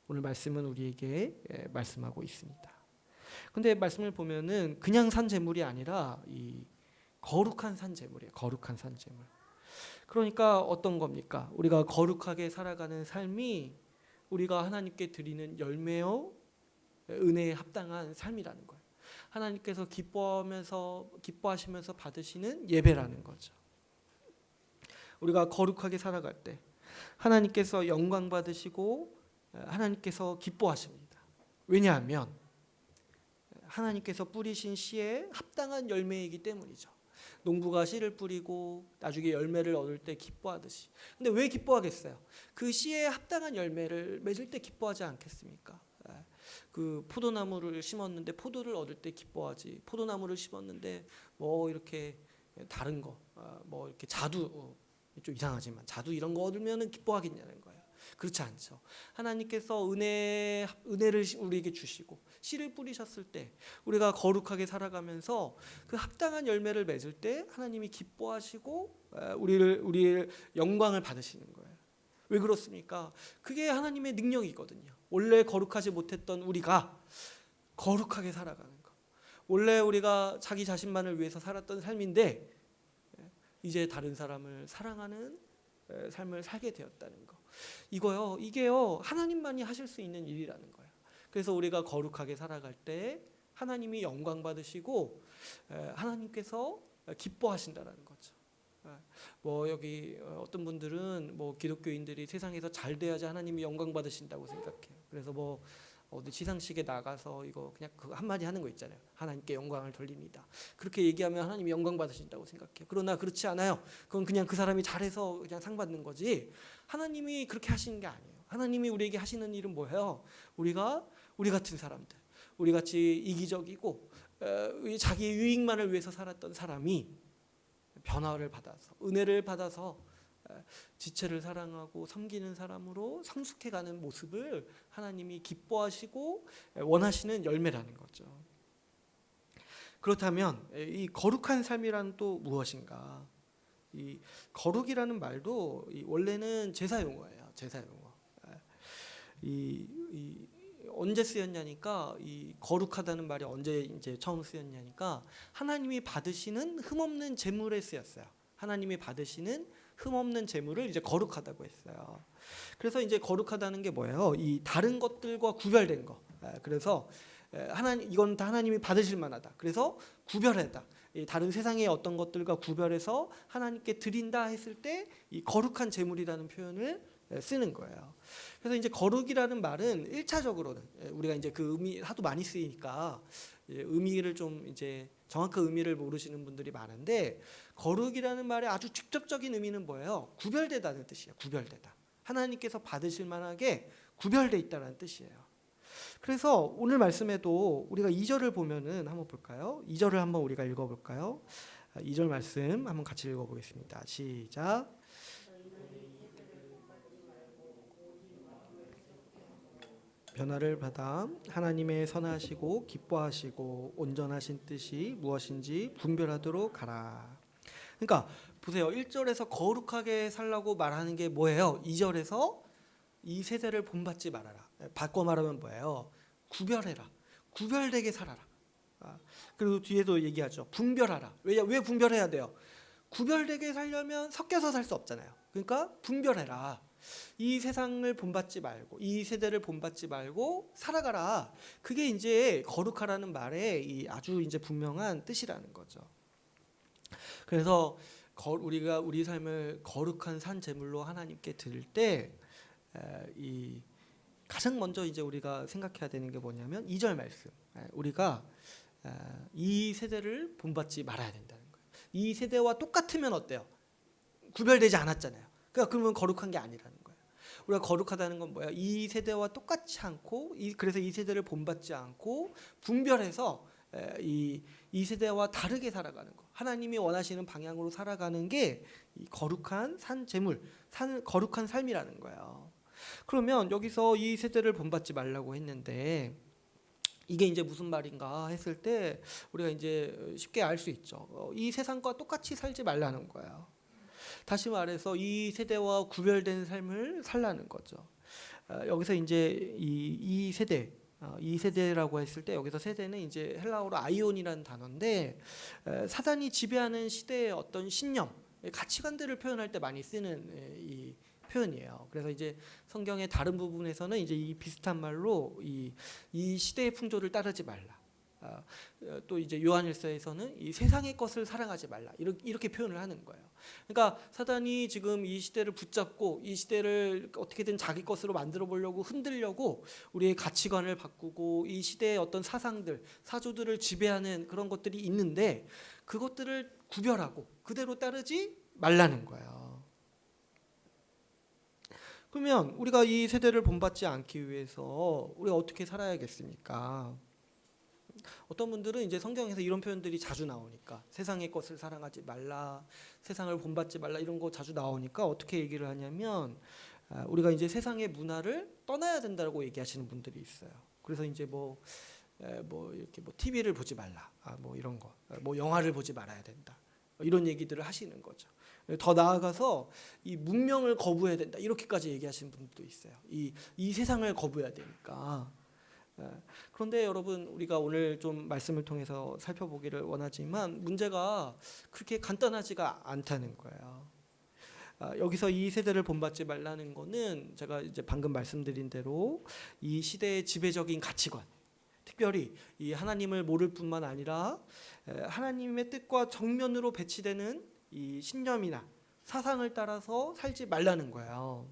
오늘 말씀은 우리에게 말씀하고 있습니다. 근데 말씀을 보면은 그냥 산 제물이 아니라 이 거룩한 산 제물이에요. 거룩한 산 제물. 그러니까 어떤 겁니까? 우리가 거룩하게 살아가는 삶이 우리가 하나님께 드리는 열매요 은혜에 합당한 삶이라는 거예요. 하나님께서 기뻐하시면서 받으시는 예배라는 거죠. 우리가 거룩하게 살아갈 때 하나님께서 영광 받으시고 하나님께서 기뻐하십니다. 왜냐하면 하나님께서 뿌리신 씨에 합당한 열매이기 때문이죠. 농부가 씨를 뿌리고 나중에 열매를 얻을 때 기뻐하듯이. 근데 왜 기뻐하겠어요? 그 씨에 합당한 열매를 맺을 때 기뻐하지 않겠습니까? 그 포도나무를 심었는데 포도를 얻을 때 기뻐하지. 포도나무를 심었는데 뭐 이렇게 다른 거, 뭐 이렇게 자두, 좀 이상하지만 자두 이런 거 얻으면 기뻐하겠냐는 거예요. 그렇지 않죠. 하나님께서 은혜를 우리에게 주시고 씨를 뿌리셨을 때 우리가 거룩하게 살아가면서 그 합당한 열매를 맺을 때 하나님이 기뻐하시고 우리의 영광을 받으시는 거예요. 왜 그렇습니까? 그게 하나님의 능력이거든요. 원래 거룩하지 못했던 우리가 거룩하게 살아가는 거. 원래 우리가 자기 자신만을 위해서 살았던 삶인데 이제 다른 사람을 사랑하는 삶을 살게 되었다는 거. 이게요 하나님만이 하실 수 있는 일이라는 거예요. 그래서 우리가 거룩하게 살아갈 때 하나님이 영광 받으시고 하나님께서 기뻐하신다라는 거죠. 뭐 여기 어떤 분들은 뭐 기독교인들이 세상에서 잘 돼야지 하나님이 영광 받으신다고 생각해요. 그래서 뭐 어디 시상식에 나가서 이거 그냥 그 한마디 하는 거 있잖아요. 하나님께 영광을 돌립니다. 그렇게 얘기하면 하나님이 영광 받으신다고 생각해요. 그러나 그렇지 않아요. 그건 그냥 그 사람이 잘해서 그냥 상 받는 거지. 하나님이 그렇게 하시는 게 아니에요. 하나님이 우리에게 하시는 일은 뭐예요? 우리 같은 사람들, 우리 같이 이기적이고 자기 유익만을 위해서 살았던 사람이 변화를 받아서 은혜를 받아서 지체를 사랑하고 섬기는 사람으로 성숙해가는 모습을 하나님이 기뻐하시고 원하시는 열매라는 거죠. 그렇다면 이 거룩한 삶이란 또 무엇인가? 이 거룩이라는 말도 원래는 제사 용어예요. 제사 용어. 언제 쓰였냐니까 이 거룩하다는 말이 언제 이제 처음 쓰였냐니까 하나님이 받으시는 흠없는 제물에 쓰였어요. 하나님이 받으시는 흠없는 제물을 이제 거룩하다고 했어요. 그래서 이제 거룩하다는 게 뭐예요? 이 다른 것들과 구별된 거. 그래서 이건 다 하나님이 받으실 만하다. 그래서 구별하다. 다른 세상의 어떤 것들과 구별해서 하나님께 드린다 했을 때 이 거룩한 제물이라는 표현을 쓰는 거예요. 그래서 이제 거룩이라는 말은 1차적으로는 우리가 이제 그 의미 하도 많이 쓰이니까 의미를 좀 이제 정확한 의미를 모르시는 분들이 많은데 거룩이라는 말의 아주 직접적인 의미는 뭐예요? 구별되다는 뜻이에요. 구별되다. 하나님께서 받으실 만하게 구별돼 있다는 뜻이에요. 그래서 오늘 말씀에도 우리가 2절을 보면은 한번 볼까요? 2절을 한번 우리가 읽어볼까요? 2절 말씀 한번 같이 읽어보겠습니다. 시작. 변화를 받아 하나님의 선하시고 기뻐하시고 온전하신 뜻이 무엇인지 분별하도록 하라. 그러니까 보세요. 1절에서 거룩하게 살라고 말하는 게 뭐예요? 2절에서 이 세대를 본받지 말아라. 바꿔 말하면 뭐예요? 구별해라. 구별되게 살아라. 그리고 뒤에도 얘기하죠. 분별하라. 왜 분별해야 돼요? 구별되게 살려면 섞여서 살 수 없잖아요. 그러니까 분별해라. 이 세상을 본받지 말고 이 세대를 본받지 말고 살아가라. 그게 이제 거룩하라는 말의 아주 이제 분명한 뜻이라는 거죠. 그래서 우리가 우리 삶을 거룩한 산 제물로 하나님께 드릴 때 이 가장 먼저 이제 우리가 생각해야 되는 게 뭐냐면 2절 말씀. 우리가 이 세대를 본받지 말아야 된다는 거예요. 이 세대와 똑같으면 어때요? 구별되지 않았잖아요. 그러면 거룩한 게 아니라는 거예요. 우리가 거룩하다는 건 뭐야? 이 세대와 똑같지 않고 그래서 이 세대를 본받지 않고 분별해서 이 세대와 다르게 살아가는 거. 하나님이 원하시는 방향으로 살아가는 게 이 거룩한 산 제물, 거룩한 삶이라는 거예요. 그러면 여기서 이 세대를 본받지 말라고 했는데 이게 이제 무슨 말인가 했을 때 우리가 이제 쉽게 알 수 있죠. 이 세상과 똑같이 살지 말라는 거예요. 다시 말해서 이 세대와 구별된 삶을 살라는 거죠. 여기서 이제 이 세대, 이 세대라고 했을 때 여기서 세대는 이제 헬라어로 아이온이라는 단어인데 사단이 지배하는 시대의 어떤 신념, 가치관들을 표현할 때 많이 쓰는 이 표현이에요. 그래서 이제 성경의 다른 부분에서는 이제 이 비슷한 말로 이 시대의 풍조를 따르지 말라. 또 이제 요한일서에서는 이 세상의 것을 사랑하지 말라 이렇게 표현을 하는 거예요. 그러니까 사단이 지금 이 시대를 붙잡고 이 시대를 어떻게든 자기 것으로 만들어 보려고 흔들려고 우리의 가치관을 바꾸고 이 시대의 어떤 사상들, 사조들을 지배하는 그런 것들이 있는데 그것들을 구별하고 그대로 따르지 말라는 거예요. 그러면 우리가 이 세대를 본받지 않기 위해서 우리가 어떻게 살아야겠습니까? 어떤 분들은 이제 성경에서 이런 표현들이 자주 나오니까 세상의 것을 사랑하지 말라, 세상을 본받지 말라 이런 거 자주 나오니까 어떻게 얘기를 하냐면 우리가 이제 세상의 문화를 떠나야 된다고 얘기하시는 분들이 있어요. 그래서 이제 뭐 이렇게 뭐 TV를 보지 말라, 뭐 이런 거, 뭐 영화를 보지 말아야 된다 이런 얘기들을 하시는 거죠. 더 나아가서 이 문명을 거부해야 된다 이렇게까지 얘기하시는 분들도 있어요. 이 세상을 거부해야 되니까. 그런데 여러분 우리가 오늘 좀 말씀을 통해서 살펴보기를 원하지만 문제가 그렇게 간단하지가 않다는 거예요. 여기서 이 세대를 본받지 말라는 거는 제가 이제 방금 말씀드린 대로 이 시대의 지배적인 가치관, 특별히 이 하나님을 모를 뿐만 아니라 하나님의 뜻과 정면으로 배치되는 이 신념이나 사상을 따라서 살지 말라는 거예요.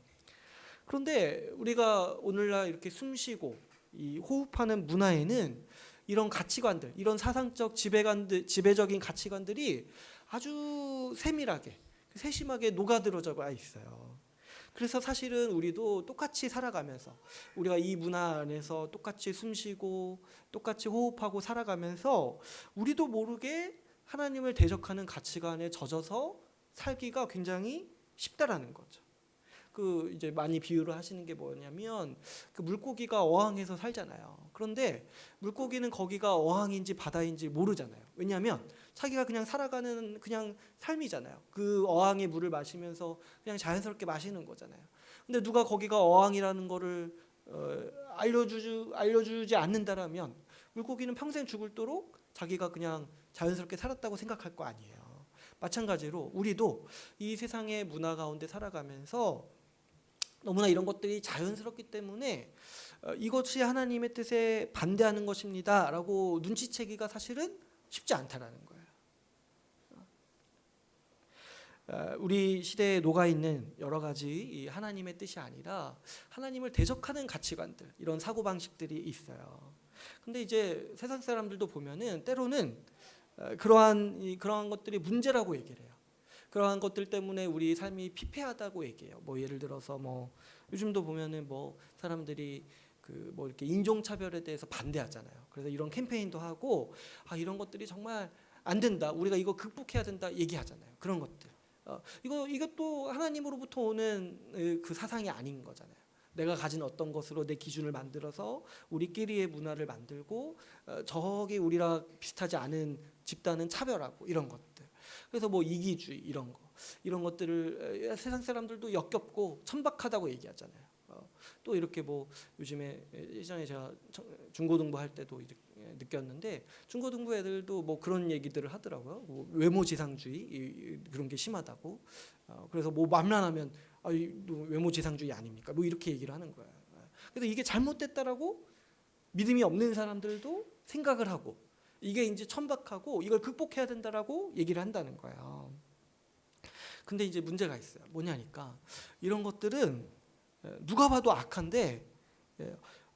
그런데 우리가 오늘날 이렇게 숨쉬고 이 호흡하는 문화에는 이런 가치관들, 이런 사상적 지배적인 가치관들이 아주 세밀하게, 세심하게 녹아들어져 있어요. 그래서 사실은 우리도 똑같이 살아가면서 우리가 이 문화 안에서 똑같이 숨쉬고 똑같이 호흡하고 살아가면서 우리도 모르게 하나님을 대적하는 가치관에 젖어서 살기가 굉장히 쉽다라는 거죠. 그 이제 많이 비유를 하시는 게 뭐냐면 그 물고기가 어항에서 살잖아요. 그런데 물고기는 거기가 어항인지 바다인지 모르잖아요. 왜냐하면 자기가 그냥 살아가는 그냥 삶이잖아요. 그 어항의 물을 마시면서 그냥 자연스럽게 마시는 거잖아요. 근데 누가 거기가 어항이라는 거를 알려주지 않는다라면 물고기는 평생 죽을도록 자기가 그냥 자연스럽게 살았다고 생각할 거 아니에요. 마찬가지로 우리도 이 세상의 문화 가운데 살아가면서 너무나 이런 것들이 자연스럽기 때문에 이것이 하나님의 뜻에 반대하는 것입니다 라고 눈치채기가 사실은 쉽지 않다라는 거예요. 우리 시대에 녹아있는 여러 가지 이 하나님의 뜻이 아니라 하나님을 대적하는 가치관들, 이런 사고방식들이 있어요. 근데 이제 세상 사람들도 보면은 때로는 그러한 것들이 문제라고 얘기를 해요. 그러한 것들 때문에 우리 삶이 피폐하다고 얘기해요. 뭐 예를 들어서 뭐 요즘도 보면은 뭐 사람들이 그 뭐 이렇게 인종차별에 대해서 반대하잖아요. 그래서 이런 캠페인도 하고 이런 것들이 정말 안 된다. 우리가 이거 극복해야 된다 얘기하잖아요. 그런 것들. 이것도 하나님으로부터 오는 그 사상이 아닌 거잖아요. 내가 가진 어떤 것으로 내 기준을 만들어서 우리끼리의 문화를 만들고 저기 우리랑 비슷하지 않은 집단은 차별하고 이런 것들. 그래서 뭐 이기주의 이런 것들을 세상 사람들도 역겹고 천박하다고 얘기하잖아요. 또 이렇게 뭐 요즘에 예전에 제가 중고등부 할 때도 느꼈는데 중고등부 애들도 뭐 그런 얘기들을 하더라고요. 뭐 외모지상주의 그런 게 심하다고. 그래서 뭐 만만하면 외모지상주의 아닙니까? 뭐 이렇게 얘기를 하는 거예요. 그래서 이게 잘못됐다라고 믿음이 없는 사람들도 생각을 하고 이게 이제 천박하고 이걸 극복해야 된다라고 얘기를 한다는 거예요. 근데 이제 문제가 있어요. 뭐냐니까 이런 것들은 누가 봐도 악한데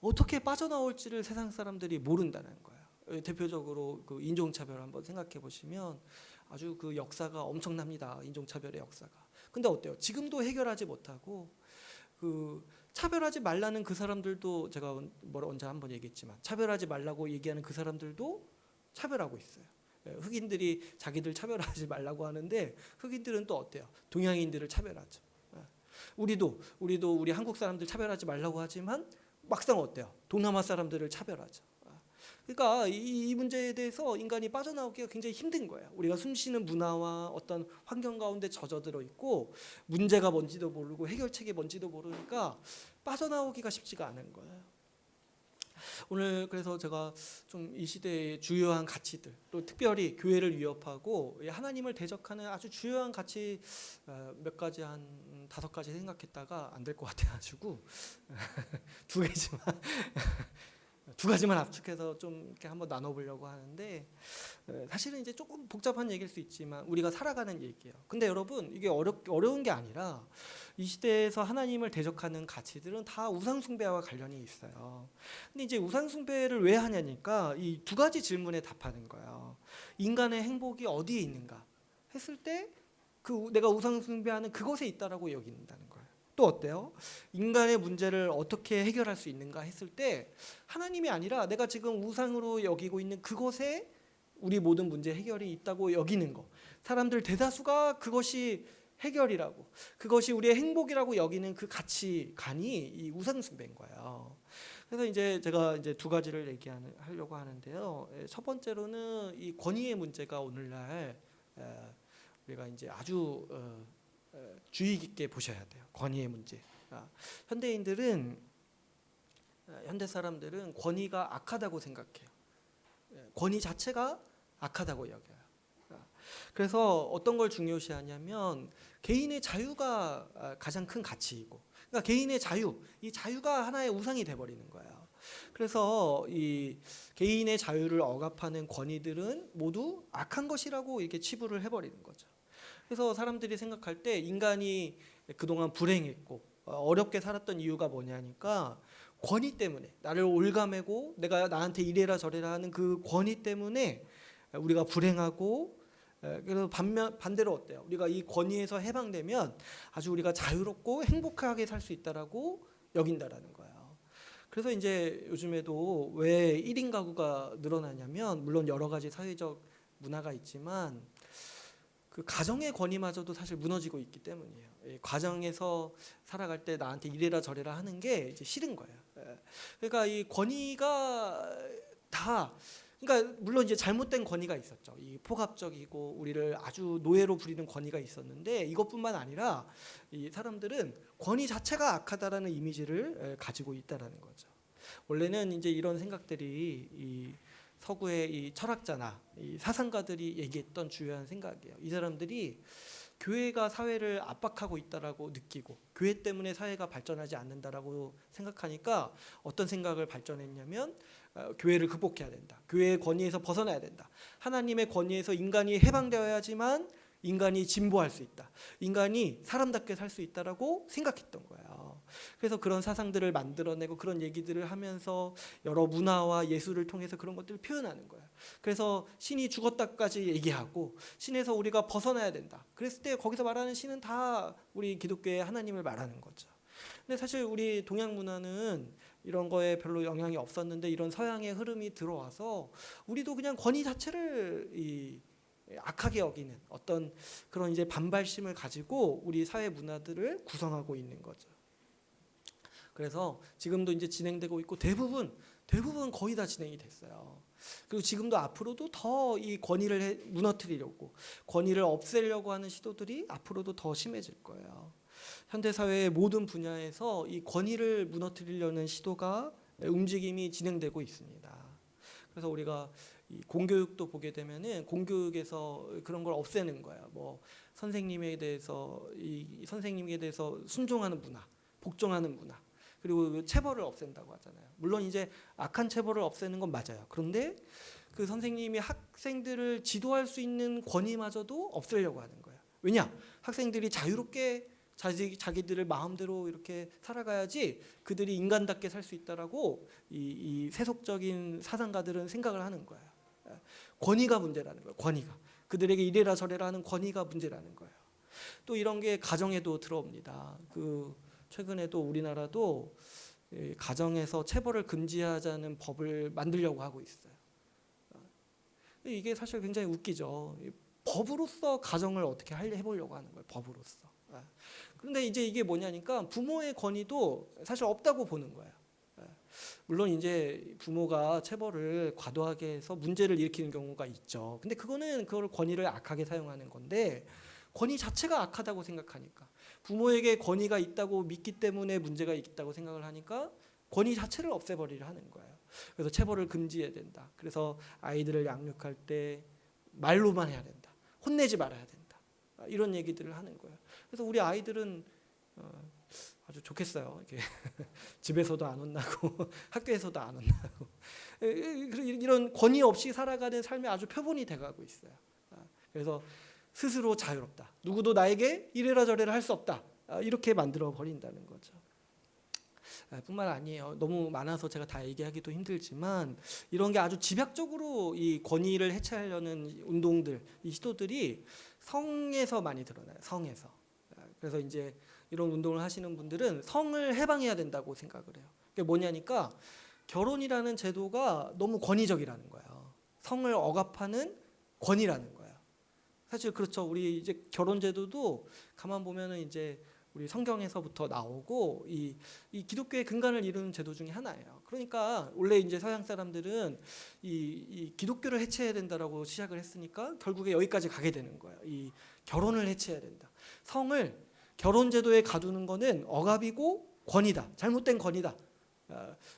어떻게 빠져나올지를 세상 사람들이 모른다는 거예요. 대표적으로 그 인종차별 한번 생각해 보시면 아주 그 역사가 엄청납니다. 인종차별의 역사가. 근데 어때요? 지금도 해결하지 못하고 그 차별하지 말라는 그 사람들도 제가 언제 한번 얘기했지만 차별하지 말라고 얘기하는 그 사람들도 차별하고 있어요. 흑인들이 자기들 차별하지 말라고 하는데 흑인들은 또 어때요? 동양인들을 차별하죠. 우리도 우리 한국 사람들 차별하지 말라고 하지만 막상 어때요? 동남아 사람들을 차별하죠. 그러니까 이 문제에 대해서 인간이 빠져나오기가 굉장히 힘든 거예요. 우리가 숨쉬는 문화와 어떤 환경 가운데 젖어들어 있고 문제가 뭔지도 모르고 해결책이 뭔지도 모르니까 빠져나오기가 쉽지가 않은 거예요. 오늘 그래서 제가 좀 이 시대의 주요한 가치들, 또 특별히 교회를 위협하고 하나님을 대적하는 아주 주요한 가치 몇 가지, 한 5가지 생각했다가 안 될 것 같아가지고 두 개지만 두 가지만 압축해서 좀 이렇게 한번 나눠보려고 하는데, 사실은 이제 조금 복잡한 얘기일 수 있지만 우리가 살아가는 얘기예요. 근데 여러분, 이게 어려운 게 아니라 이 시대에서 하나님을 대적하는 가치들은 다 우상숭배와 관련이 있어요. 근데 이제 우상숭배를 왜 하냐니까 이 2가지 질문에 답하는 거예요. 인간의 행복이 어디에 있는가 했을 때 내가 우상숭배하는 그것에 있다라고 여긴다는 거예요. 또 어때요? 인간의 문제를 어떻게 해결할 수 있는가 했을 때 하나님이 아니라 내가 지금 우상으로 여기고 있는 그것에 우리 모든 문제 해결이 있다고 여기는 거. 사람들 대다수가 그것이 해결이라고, 그것이 우리의 행복이라고 여기는 그 가치관이 이 우상숭배인 거예요. 그래서 이제 제가 이제 2가지를 하려고 하는데요. 첫 번째로는 이 권위의 문제가 오늘날 우리가 이제 아주 주의 깊게 보셔야 돼요. 권위의 문제. 현대인들은, 현대 사람들은 권위가 악하다고 생각해요. 권위 자체가 악하다고 여겨요. 그래서 어떤 걸 중요시하냐면 개인의 자유가 가장 큰 가치이고, 그러니까 개인의 자유, 이 자유가 하나의 우상이 돼버리는 거예요. 그래서 이 개인의 자유를 억압하는 권위들은 모두 악한 것이라고 이렇게 치부를 해버리는 거죠. 그래서 사람들이 생각할 때 인간이 그동안 불행했고 어렵게 살았던 이유가 뭐냐니까 권위 때문에, 나를 올가매고 내가 나한테 이래라 저래라 하는 그 권위 때문에 우리가 불행하고, 그래서 반대로 어때요? 우리가 이 권위에서 해방되면 아주 우리가 자유롭고 행복하게 살 수 있다라고 여긴다라는 거예요. 그래서 이제 요즘에도 왜 1인 가구가 늘어나냐면, 물론 여러 가지 사회적 문화가 있지만 그 가정의 권위마저도 사실 무너지고 있기 때문이에요. 가정에서 살아갈 때 나한테 이래라 저래라 하는 게 이제 싫은 거예요. 그러니까 이 권위가 다, 그러니까 물론 이제 잘못된 권위가 있었죠. 이 포갑적이고 우리를 아주 노예로 부리는 권위가 있었는데, 이것뿐만 아니라 이 사람들은 권위 자체가 악하다라는 이미지를 가지고 있다라는 거죠. 원래는 이제 이런 생각들이 이 서구의 이 철학자나 이 사상가들이 얘기했던 주요한 생각이에요. 이 사람들이 교회가 사회를 압박하고 있다라고 느끼고 교회 때문에 사회가 발전하지 않는다라고 생각하니까 어떤 생각을 발전했냐면, 교회를 극복해야 된다. 교회의 권위에서 벗어나야 된다. 하나님의 권위에서 인간이 해방되어야지만 인간이 진보할 수 있다. 인간이 사람답게 살 수 있다라고 생각했던 거예요. 그래서 그런 사상들을 만들어내고 그런 얘기들을 하면서 여러 문화와 예술을 통해서 그런 것들을 표현하는 거예요. 그래서 신이 죽었다까지 얘기하고 신에서 우리가 벗어나야 된다. 그랬을 때 거기서 말하는 신은 다 우리 기독교의 하나님을 말하는 거죠. 근데 사실 우리 동양 문화는 이런 거에 별로 영향이 없었는데 이런 서양의 흐름이 들어와서 우리도 그냥 권위 자체를 악하게 여기는 어떤 그런 이제 반발심을 가지고 우리 사회 문화들을 구성하고 있는 거죠. 그래서 지금도 이제 진행되고 있고 대부분 거의 다 진행이 됐어요. 그리고 지금도 앞으로도 더 이 권위를 무너뜨리려고, 권위를 없애려고 하는 시도들이 앞으로도 더 심해질 거예요. 현대 사회의 모든 분야에서 이 권위를 무너뜨리려는 시도가, 움직임이 진행되고 있습니다. 그래서 우리가 이 공교육도 보게 되면은 공교육에서 그런 걸 없애는 거야. 뭐 선생님에 대해서 선생님에 대해서 순종하는 문화, 복종하는 문화, 그리고 체벌을 없앤다고 하잖아요. 물론 이제 악한 체벌을 없애는 건 맞아요. 그런데 그 선생님이 학생들을 지도할 수 있는 권위마저도 없애려고 하는 거예요. 왜냐? 학생들이 자유롭게 자기들을 마음대로 이렇게 살아가야지 그들이 인간답게 살 수 있다라고 이 세속적인 사상가들은 생각을 하는 거예요. 권위가 문제라는 거예요. 권위가. 그들에게 이래라 저래라 하는 권위가 문제라는 거예요. 또 이런 게 가정에도 들어옵니다. 최근에도 우리나라도 가정에서 체벌을 금지하자는 법을 만들려고 하고 있어요. 이게 사실 굉장히 웃기죠. 법으로서 가정을 어떻게 해보려고 하는 거예요. 법으로서. 그런데 이제 이게 뭐냐니까 부모의 권위도 사실 없다고 보는 거예요. 물론 이제 부모가 체벌을 과도하게 해서 문제를 일으키는 경우가 있죠. 근데 그걸 권위를 악하게 사용하는 건데 권위 자체가 악하다고 생각하니까 부모에게 권위가 있다고 믿기 때문에 문제가 있다고 생각을 하니까 권위 자체를 없애버리려 하는 거예요. 그래서 체벌을 금지해야 된다. 그래서 아이들을 양육할 때 말로만 해야 된다. 혼내지 말아야 된다. 이런 얘기들을 하는 거예요. 그래서 우리 아이들은 아주 좋겠어요. 이렇게 집에서도 안 혼나고 학교에서도 안 혼나고 이런 권위 없이 살아가는 삶의 아주 표본이 돼가고 있어요. 그래서 스스로 자유롭다. 누구도 나에게 이래라 저래라 할 수 없다. 이렇게 만들어 버린다는 거죠. 뿐만 아니에요. 너무 많아서 제가 다 얘기하기도 힘들지만 이런 게 아주 집약적으로 이 권위를 해체하려는 운동들, 이 시도들이 성에서 많이 드러나요. 성에서. 그래서 이제 이런 운동을 하시는 분들은 성을 해방해야 된다고 생각을 해요. 그게 뭐냐니까 결혼이라는 제도가 너무 권위적이라는 거예요. 성을 억압하는 권위라는 거예요. 사실 그렇죠. 우리 이제 결혼 제도도 가만 보면은 이제 우리 성경에서부터 나오고 이 기독교의 근간을 이루는 제도 중에 하나예요. 그러니까 원래 이제 서양 사람들은 이 기독교를 해체해야 된다라고 시작을 했으니까 결국에 여기까지 가게 되는 거예요. 이 결혼을 해체해야 된다. 성을 결혼 제도에 가두는 거는 억압이고 권위다. 잘못된 권위다.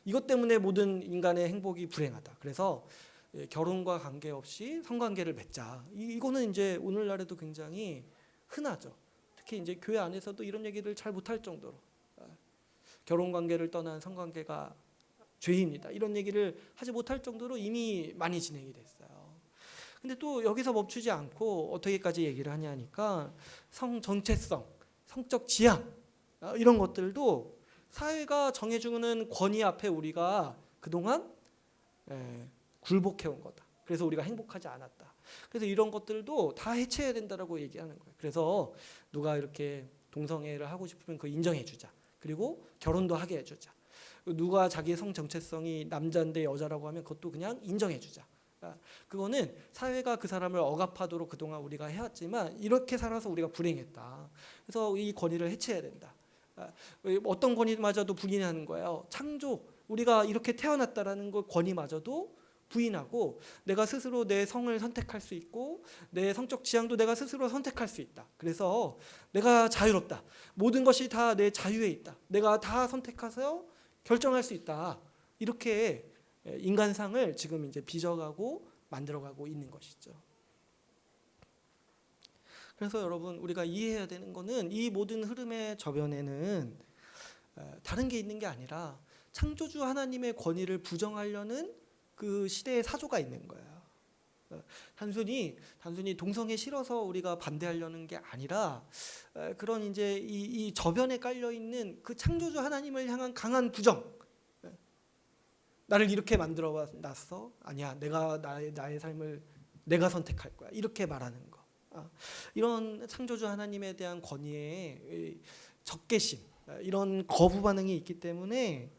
이것 때문에 모든 인간의 행복이 불행하다. 그래서 결혼과 관계없이 성관계를 맺자. 이거는 이제 오늘날에도 굉장히 흔하죠. 특히 이제 교회 안에서도 이런 얘기를 잘 못할 정도로 결혼 관계를 떠난 성관계가 죄입니다. 이런 얘기를 하지 못할 정도로 이미 많이 진행이 됐어요. 근데 또 여기서 멈추지 않고 어떻게까지 얘기를 하냐니까 성 정체성, 성적 지향 이런 것들도 사회가 정해주는 권위 앞에 우리가 그동안 굴복해온 거다. 그래서 우리가 행복하지 않았다. 그래서 이런 것들도 다 해체해야 된다라고 얘기하는 거예요. 그래서 누가 이렇게 동성애를 하고 싶으면 그거 인정해주자. 그리고 결혼도 하게 해주자. 누가 자기의 성 정체성이 남자인데 여자라고 하면 그것도 그냥 인정해주자. 그거는 사회가 그 사람을 억압하도록 그동안 우리가 해왔지만 이렇게 살아서 우리가 불행했다. 그래서 이 권위를 해체해야 된다. 어떤 권위마저도 부인하는 거예요. 창조, 우리가 이렇게 태어났다라는 것 권위마저도 부인하고 내가 스스로 내 성을 선택할 수 있고 내 성적 지향도 내가 스스로 선택할 수 있다. 그래서 내가 자유롭다. 모든 것이 다 내 자유에 있다. 내가 다 선택해서 결정할 수 있다. 이렇게 인간상을 지금 이제 빚어가고 만들어가고 있는 것이죠. 그래서 여러분 우리가 이해해야 되는 거는 이 모든 흐름의 저변에는 다른 게 있는 게 아니라 창조주 하나님의 권위를 부정하려는 그 시대의 사조가 있는 거예요. 단순히 동성애 싫어서 우리가 반대하려는 게 아니라 그런 이제 이 저변에 깔려 있는 그 창조주 하나님을 향한 강한 부정. 나를 이렇게 만들어 놨어? 아니야, 내가 나의 삶을 내가 선택할 거야. 이렇게 말하는 거. 이런 창조주 하나님에 대한 권위의 적개심, 이런 거부 반응이 있기 때문에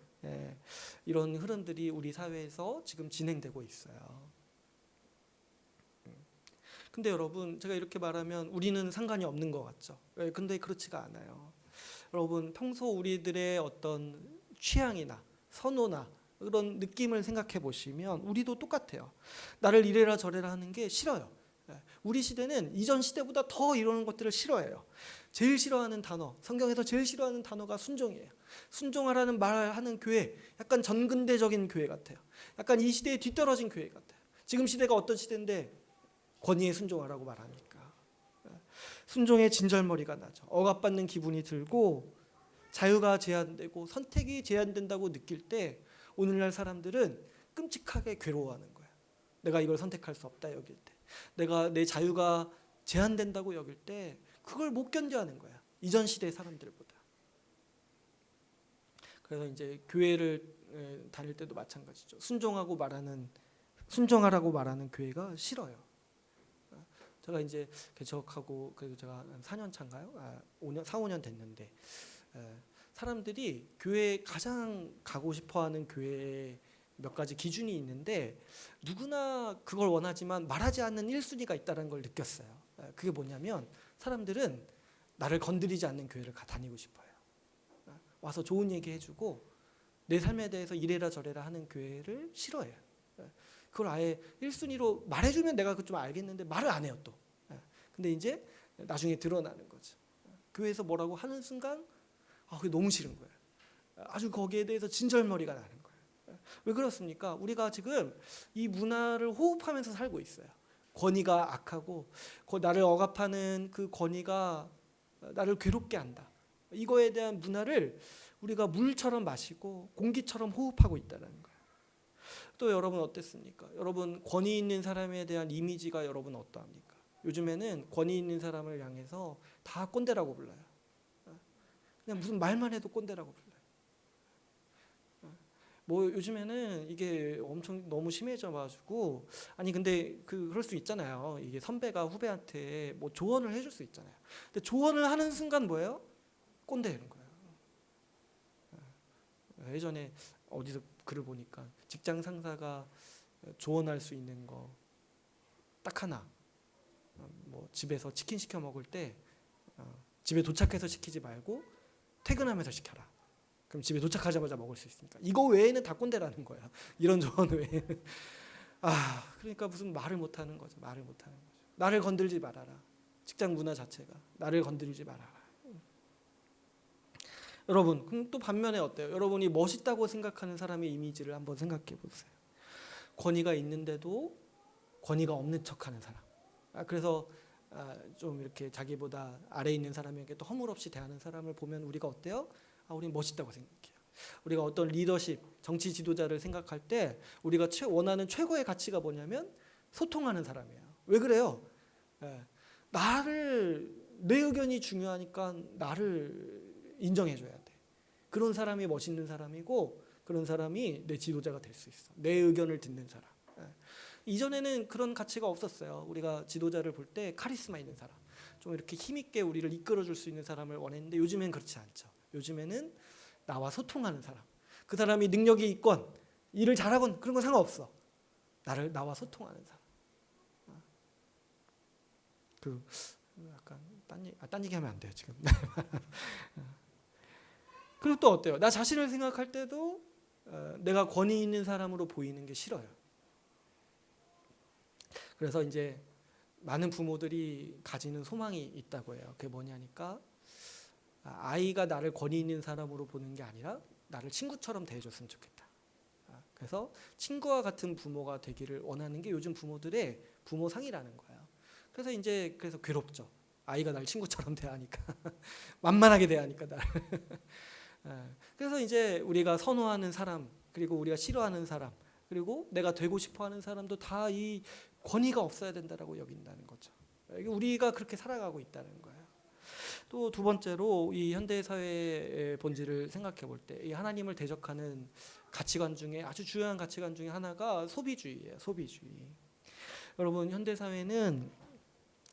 이런 흐름들이 우리 사회에서 지금 진행되고 있어요. 근데 여러분 제가 이렇게 말하면 우리는 상관이 없는 것 같죠. 근데 그렇지가 않아요. 여러분 평소 우리들의 어떤 취향이나 선호나 그런 느낌을 생각해 보시면 우리도 똑같아요. 나를 이래라 저래라 하는 게 싫어요. 우리 시대는 이전 시대보다 더 이러는 것들을 싫어해요. 제일 싫어하는 단어, 성경에서 제일 싫어하는 단어가 순종이에요. 순종하라는 말하는 교회, 약간 전근대적인 교회 같아요. 약간 이 시대에 뒤떨어진 교회 같아요. 지금 시대가 어떤 시대인데 권위에 순종하라고 말하니까 순종의 진절머리가 나죠. 억압받는 기분이 들고 자유가 제한되고 선택이 제한된다고 느낄 때 오늘날 사람들은 끔찍하게 괴로워하는 거예요. 내가 이걸 선택할 수 없다 여길 때, 내가 내 자유가 제한된다고 여길 때 그걸 못 견뎌하는 거야. 이전 시대 사람들보다. 그래서 이제 교회를 다닐 때도 마찬가지죠. 순종하라고 말하는 교회가 싫어요. 제가 이제 개척하고 그래도 제가 한 4년 차인가요? 4-5년 됐는데 사람들이 교회에 가장 가고 싶어하는 교회에 몇 가지 기준이 있는데 누구나 그걸 원하지만 말하지 않는 1순위가 있다는 걸 느꼈어요. 그게 뭐냐면 사람들은 나를 건드리지 않는 교회를 다니고 싶어요. 와서 좋은 얘기 해주고 내 삶에 대해서 이래라 저래라 하는 교회를 싫어해요. 그걸 아예 1순위로 말해주면 내가 좀 알겠는데 말을 안 해요 또. 근데 이제 나중에 드러나는 거죠. 교회에서 뭐라고 하는 순간 그게 너무 싫은 거예요. 아주 거기에 대해서 진절머리가 나는 거예요. 왜 그렇습니까? 우리가 지금 이 문화를 호흡하면서 살고 있어요. 권위가 악하고 나를 억압하는 그 권위가 나를 괴롭게 한다. 이거에 대한 문화를 우리가 물처럼 마시고 공기처럼 호흡하고 있다는 거예요. 또 여러분 어땠습니까? 여러분 권위 있는 사람에 대한 이미지가 여러분 어떠합니까? 요즘에는 권위 있는 사람을 향해서 다 꼰대라고 불러요. 그냥 무슨 말만 해도 꼰대라고 불러요. 뭐 요즘에는 이게 엄청 너무 심해져가지고 근데 그럴 수 있잖아요. 이게 선배가 후배한테 뭐 조언을 해줄 수 있잖아요. 근데 조언을 하는 순간 뭐예요? 꼰대인 거예요. 예전에 어디서 글을 보니까 직장 상사가 조언할 수 있는 거 딱 하나. 뭐 집에서 치킨 시켜 먹을 때 집에 도착해서 시키지 말고 퇴근하면서 시켜라. 그럼 집에 도착하자마자 먹을 수 있으니까. 이거 외에는 다 꼰대라는 거야. 이런 조언 외에. 그러니까 무슨 말을 못하는 거죠. 말을 못하는 거죠. 나를 건들지 말아라. 직장 문화 자체가 나를 건드리지 말아라. 여러분, 그럼 또 반면에 어때요? 여러분이 멋있다고 생각하는 사람의 이미지를 한번 생각해 보세요. 권위가 있는데도 권위가 없는 척하는 사람. 그래서 좀 이렇게 자기보다 아래에 있는 사람에게 또 허물없이 대하는 사람을 보면 우리가 어때요? 우리는 멋있다고 생각해요. 우리가 어떤 리더십, 정치 지도자를 생각할 때 우리가 원하는 최고의 가치가 뭐냐면 소통하는 사람이에요. 왜 그래요? 내 의견이 중요하니까 나를 인정해줘야 돼. 그런 사람이 멋있는 사람이고 그런 사람이 내 지도자가 될 수 있어. 내 의견을 듣는 사람. 이전에는 그런 가치가 없었어요. 우리가 지도자를 볼 때 카리스마 있는 사람, 좀 이렇게 힘있게 우리를 이끌어줄 수 있는 사람을 원했는데 요즘엔 그렇지 않죠. 요즘에는 나와 소통하는 사람, 그 사람이 능력이 있건 일을 잘하건 그런 건 상관없어. 나와 소통하는 사람. 약간 딴 얘기하면 안 돼요 지금. 그리고 또 어때요? 나 자신을 생각할 때도 내가 권위 있는 사람으로 보이는 게 싫어요. 그래서 이제 많은 부모들이 가지는 소망이 있다고 해요. 그게 뭐냐니까 아이가 나를 권위 있는 사람으로 보는 게 아니라 나를 친구처럼 대해줬으면 좋겠다. 그래서 친구와 같은 부모가 되기를 원하는 게 요즘 부모들의 부모상이라는 거예요. 그래서 괴롭죠. 아이가 날 친구처럼 대하니까 만만하게 대하니까 나를. 그래서 이제 우리가 선호하는 사람 그리고 우리가 싫어하는 사람 그리고 내가 되고 싶어하는 사람도 다 이 권위가 없어야 된다라고 여긴다는 거죠. 우리가 그렇게 살아가고 있다는 거예요. 또 두 번째로 이 현대 사회의 본질을 생각해 볼 때 이 하나님을 대적하는 가치관 중에 아주 중요한 가치관 중에 하나가 소비주의예요. 소비주의. 여러분 현대 사회는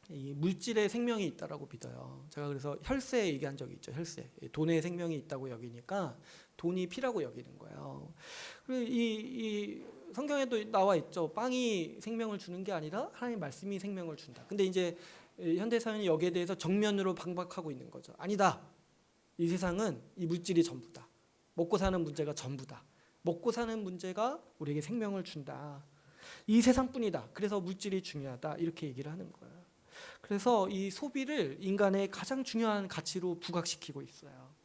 이 물질의 생명이 있다라고 믿어요. 제가 그래서 혈세 얘기한 적이 있죠. 혈세. 돈의 생명이 있다고 여기니까 돈이 피라고 여기는 거예요. 그리고 이 성경에도 나와 있죠. 빵이 생명을 주는 게 아니라 하나님의 말씀이 생명을 준다. 근데 이제 현대 사회는 여기에 대해서 정면으로 반박하고 있는 거죠. 아니다. 이 세상은 이 물질이 전부다. 먹고 사는 문제가 전부다. 먹고 사는 문제가 우리에게 생명을 준다. 이 세상뿐이다. 그래서 물질이 중요하다. 이렇게 얘기를 하는 거예요. 그래서 이 소비를 인간의 가장 중요한 가치로 부각시키고 있어요.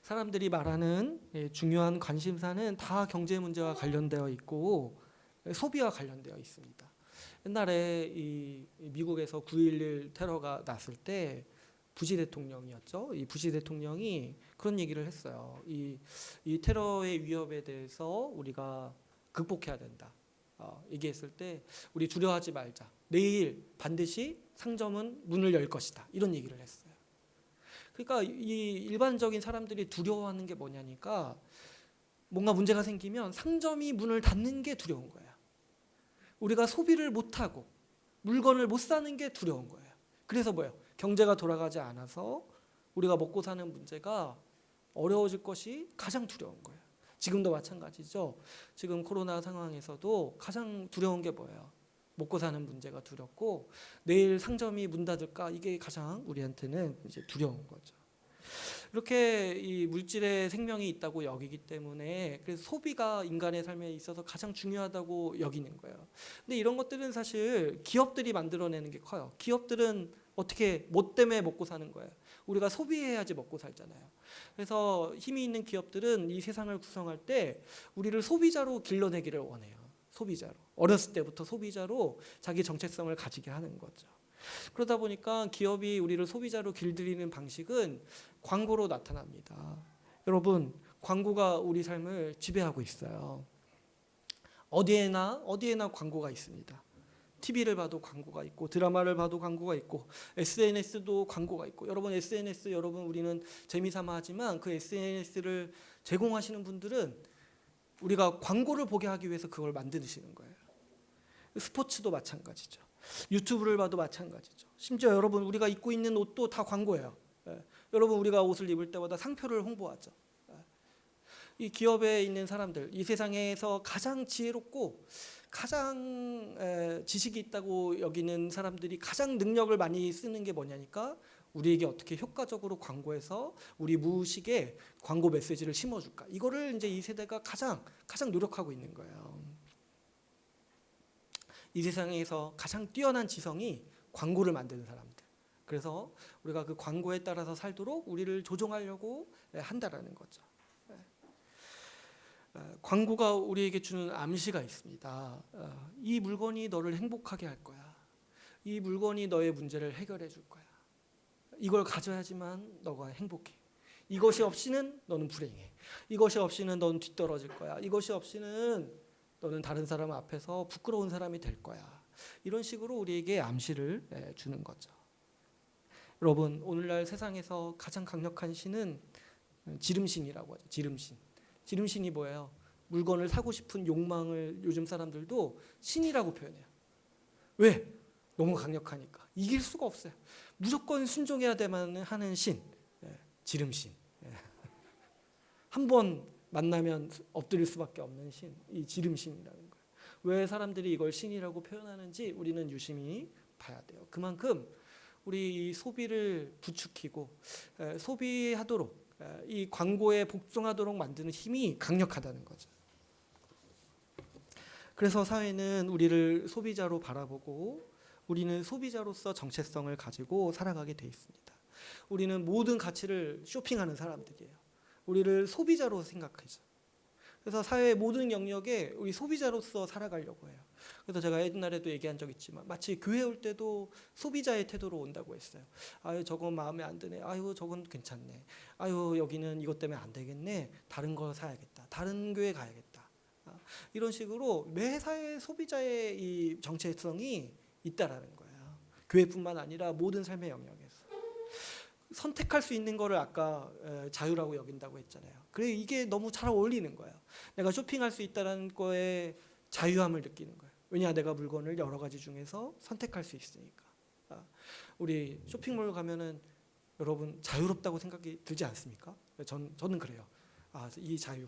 사람들이 말하는 중요한 관심사는 다 경제 문제와 관련되어 있고 소비와 관련되어 있습니다. 옛날에 이 미국에서 9.11 테러가 났을 때 부시 대통령이었죠. 이 부시 대통령이 그런 얘기를 했어요. 이 테러의 위협에 대해서 우리가 극복해야 된다. 얘기했을 때 우리 두려워하지 말자. 내일 반드시 상점은 문을 열 것이다. 이런 얘기를 했어요. 그러니까 이 일반적인 사람들이 두려워하는 게 뭐냐니까 뭔가 문제가 생기면 상점이 문을 닫는 게 두려운 거예요. 우리가 소비를 못하고 물건을 못 사는 게 두려운 거예요. 그래서 뭐예요? 경제가 돌아가지 않아서 우리가 먹고 사는 문제가 어려워질 것이 가장 두려운 거예요. 지금도 마찬가지죠. 지금 코로나 상황에서도 가장 두려운 게 뭐예요? 먹고 사는 문제가 두렵고 내일 상점이 문 닫을까 이게 가장 우리한테는 이제 두려운 거죠. 이렇게 이 물질에 생명이 있다고 여기기 때문에 그래서 소비가 인간의 삶에 있어서 가장 중요하다고 여기는 거예요. 근데 이런 것들은 사실 기업들이 만들어내는 게 커요. 기업들은 어떻게 뭐 때문에 먹고 사는 거예요? 우리가 소비해야지 먹고 살잖아요. 그래서 힘이 있는 기업들은 이 세상을 구성할 때 우리를 소비자로 길러내기를 원해요. 소비자로. 어렸을 때부터 소비자로 자기 정체성을 가지게 하는 거죠. 그러다 보니까 기업이 우리를 소비자로 길들이는 방식은 광고로 나타납니다. 여러분, 광고가 우리 삶을 지배하고 있어요. 어디에나 광고가 있습니다. TV를 봐도 광고가 있고 드라마를 봐도 광고가 있고 SNS도 광고가 있고 여러분 SNS 우리는 재미삼아 하지만 그 SNS를 제공하시는 분들은 우리가 광고를 보게 하기 위해서 그걸 만드시는 거예요. 스포츠도 마찬가지죠. 유튜브를 봐도 마찬가지죠. 심지어 여러분 우리가 입고 있는 옷도 다 광고예요. 여러분 우리가 옷을 입을 때마다 상표를 홍보하죠. 이 기업에 있는 사람들, 이 세상에서 가장 지혜롭고 가장 지식이 있다고 여기는 사람들이 가장 능력을 많이 쓰는 게 뭐냐니까 우리에게 어떻게 효과적으로 광고해서 우리 무의식에 광고 메시지를 심어줄까. 이거를 이제 이 세대가 가장 노력하고 있는 거예요. 이 세상에서 가장 뛰어난 지성이 광고를 만드는 사람들. 그래서 우리가 그 광고에 따라서 살도록 우리를 조종하려고 한다라는 거죠. 광고가 우리에게 주는 암시가 있습니다. 이 물건이 너를 행복하게 할 거야. 이 물건이 너의 문제를 해결해 줄 거야. 이걸 가져야지만 너가 행복해. 이것이 없이는 너는 불행해. 이것이 없이는 너는 뒤떨어질 거야. 이것이 없이는 너는 다른 사람 앞에서 부끄러운 사람이 될 거야. 이런 식으로 우리에게 암시를 주는 거죠. 여러분, 오늘날 세상에서 가장 강력한 신은 지름신이라고 하죠. 지름신. 지름신이 뭐예요? 물건을 사고 싶은 욕망을 요즘 사람들도 신이라고 표현해요. 왜? 너무 강력하니까. 이길 수가 없어요. 무조건 순종해야 하는 신. 지름신. 한 번 만나면 엎드릴 수밖에 없는 신. 이 지름신이라는 거예요. 왜 사람들이 이걸 신이라고 표현하는지 우리는 유심히 봐야 돼요. 그만큼 우리 이 소비를 부추기고 소비하도록 이 광고에 복종하도록 만드는 힘이 강력하다는 거죠. 그래서 사회는 우리를 소비자로 바라보고 우리는 소비자로서 정체성을 가지고 살아가게 돼 있습니다. 우리는 모든 가치를 쇼핑하는 사람들이에요. 우리를 소비자로 생각하죠. 그래서 사회의 모든 영역에 우리 소비자로서 살아가려고 해요. 그래서 제가 옛날에도 얘기한 적 있지만 마치 교회 올 때도 소비자의 태도로 온다고 했어요. 아유 저건 마음에 안 드네. 아유 저건 괜찮네. 아유 여기는 이것 때문에 안 되겠네. 다른 거 사야겠다. 다른 교회 가야겠다. 이런 식으로 매 사회 소비자의 이 정체성이 있다라는 거예요. 교회뿐만 아니라 모든 삶의 영역에서. 선택할 수 있는 거를 아까 자유라고 여긴다고 했잖아요. 그래 이게 너무 잘 어울리는 거예요. 내가 쇼핑할 수 있다는 거에 자유함을 느끼는 거예요. 왜냐 내가 물건을 여러 가지 중에서 선택할 수 있으니까. 우리 쇼핑몰 가면은 여러분 자유롭다고 생각이 들지 않습니까? 저는 그래요. 이 자유.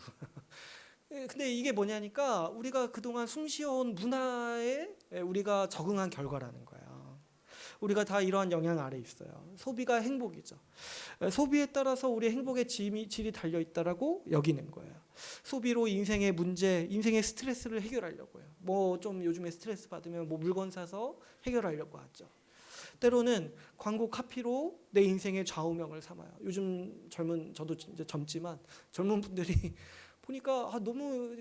근데 이게 뭐냐니까 우리가 그동안 숨쉬어온 문화에 우리가 적응한 결과라는 거예요. 우리가 다 이러한 영향 아래 있어요. 소비가 행복이죠. 소비에 따라서 우리의 행복의 질이 달려있다라고 여기는 거예요. 소비로 인생의 문제, 인생의 스트레스를 해결하려고 해요. 뭐 좀 요즘에 스트레스 받으면 뭐 물건 사서 해결하려고 하죠. 때로는 광고 카피로 내 인생의 좌우명을 삼아요. 요즘 저도 이제 젊지만 젊은 분들이 보니까 너무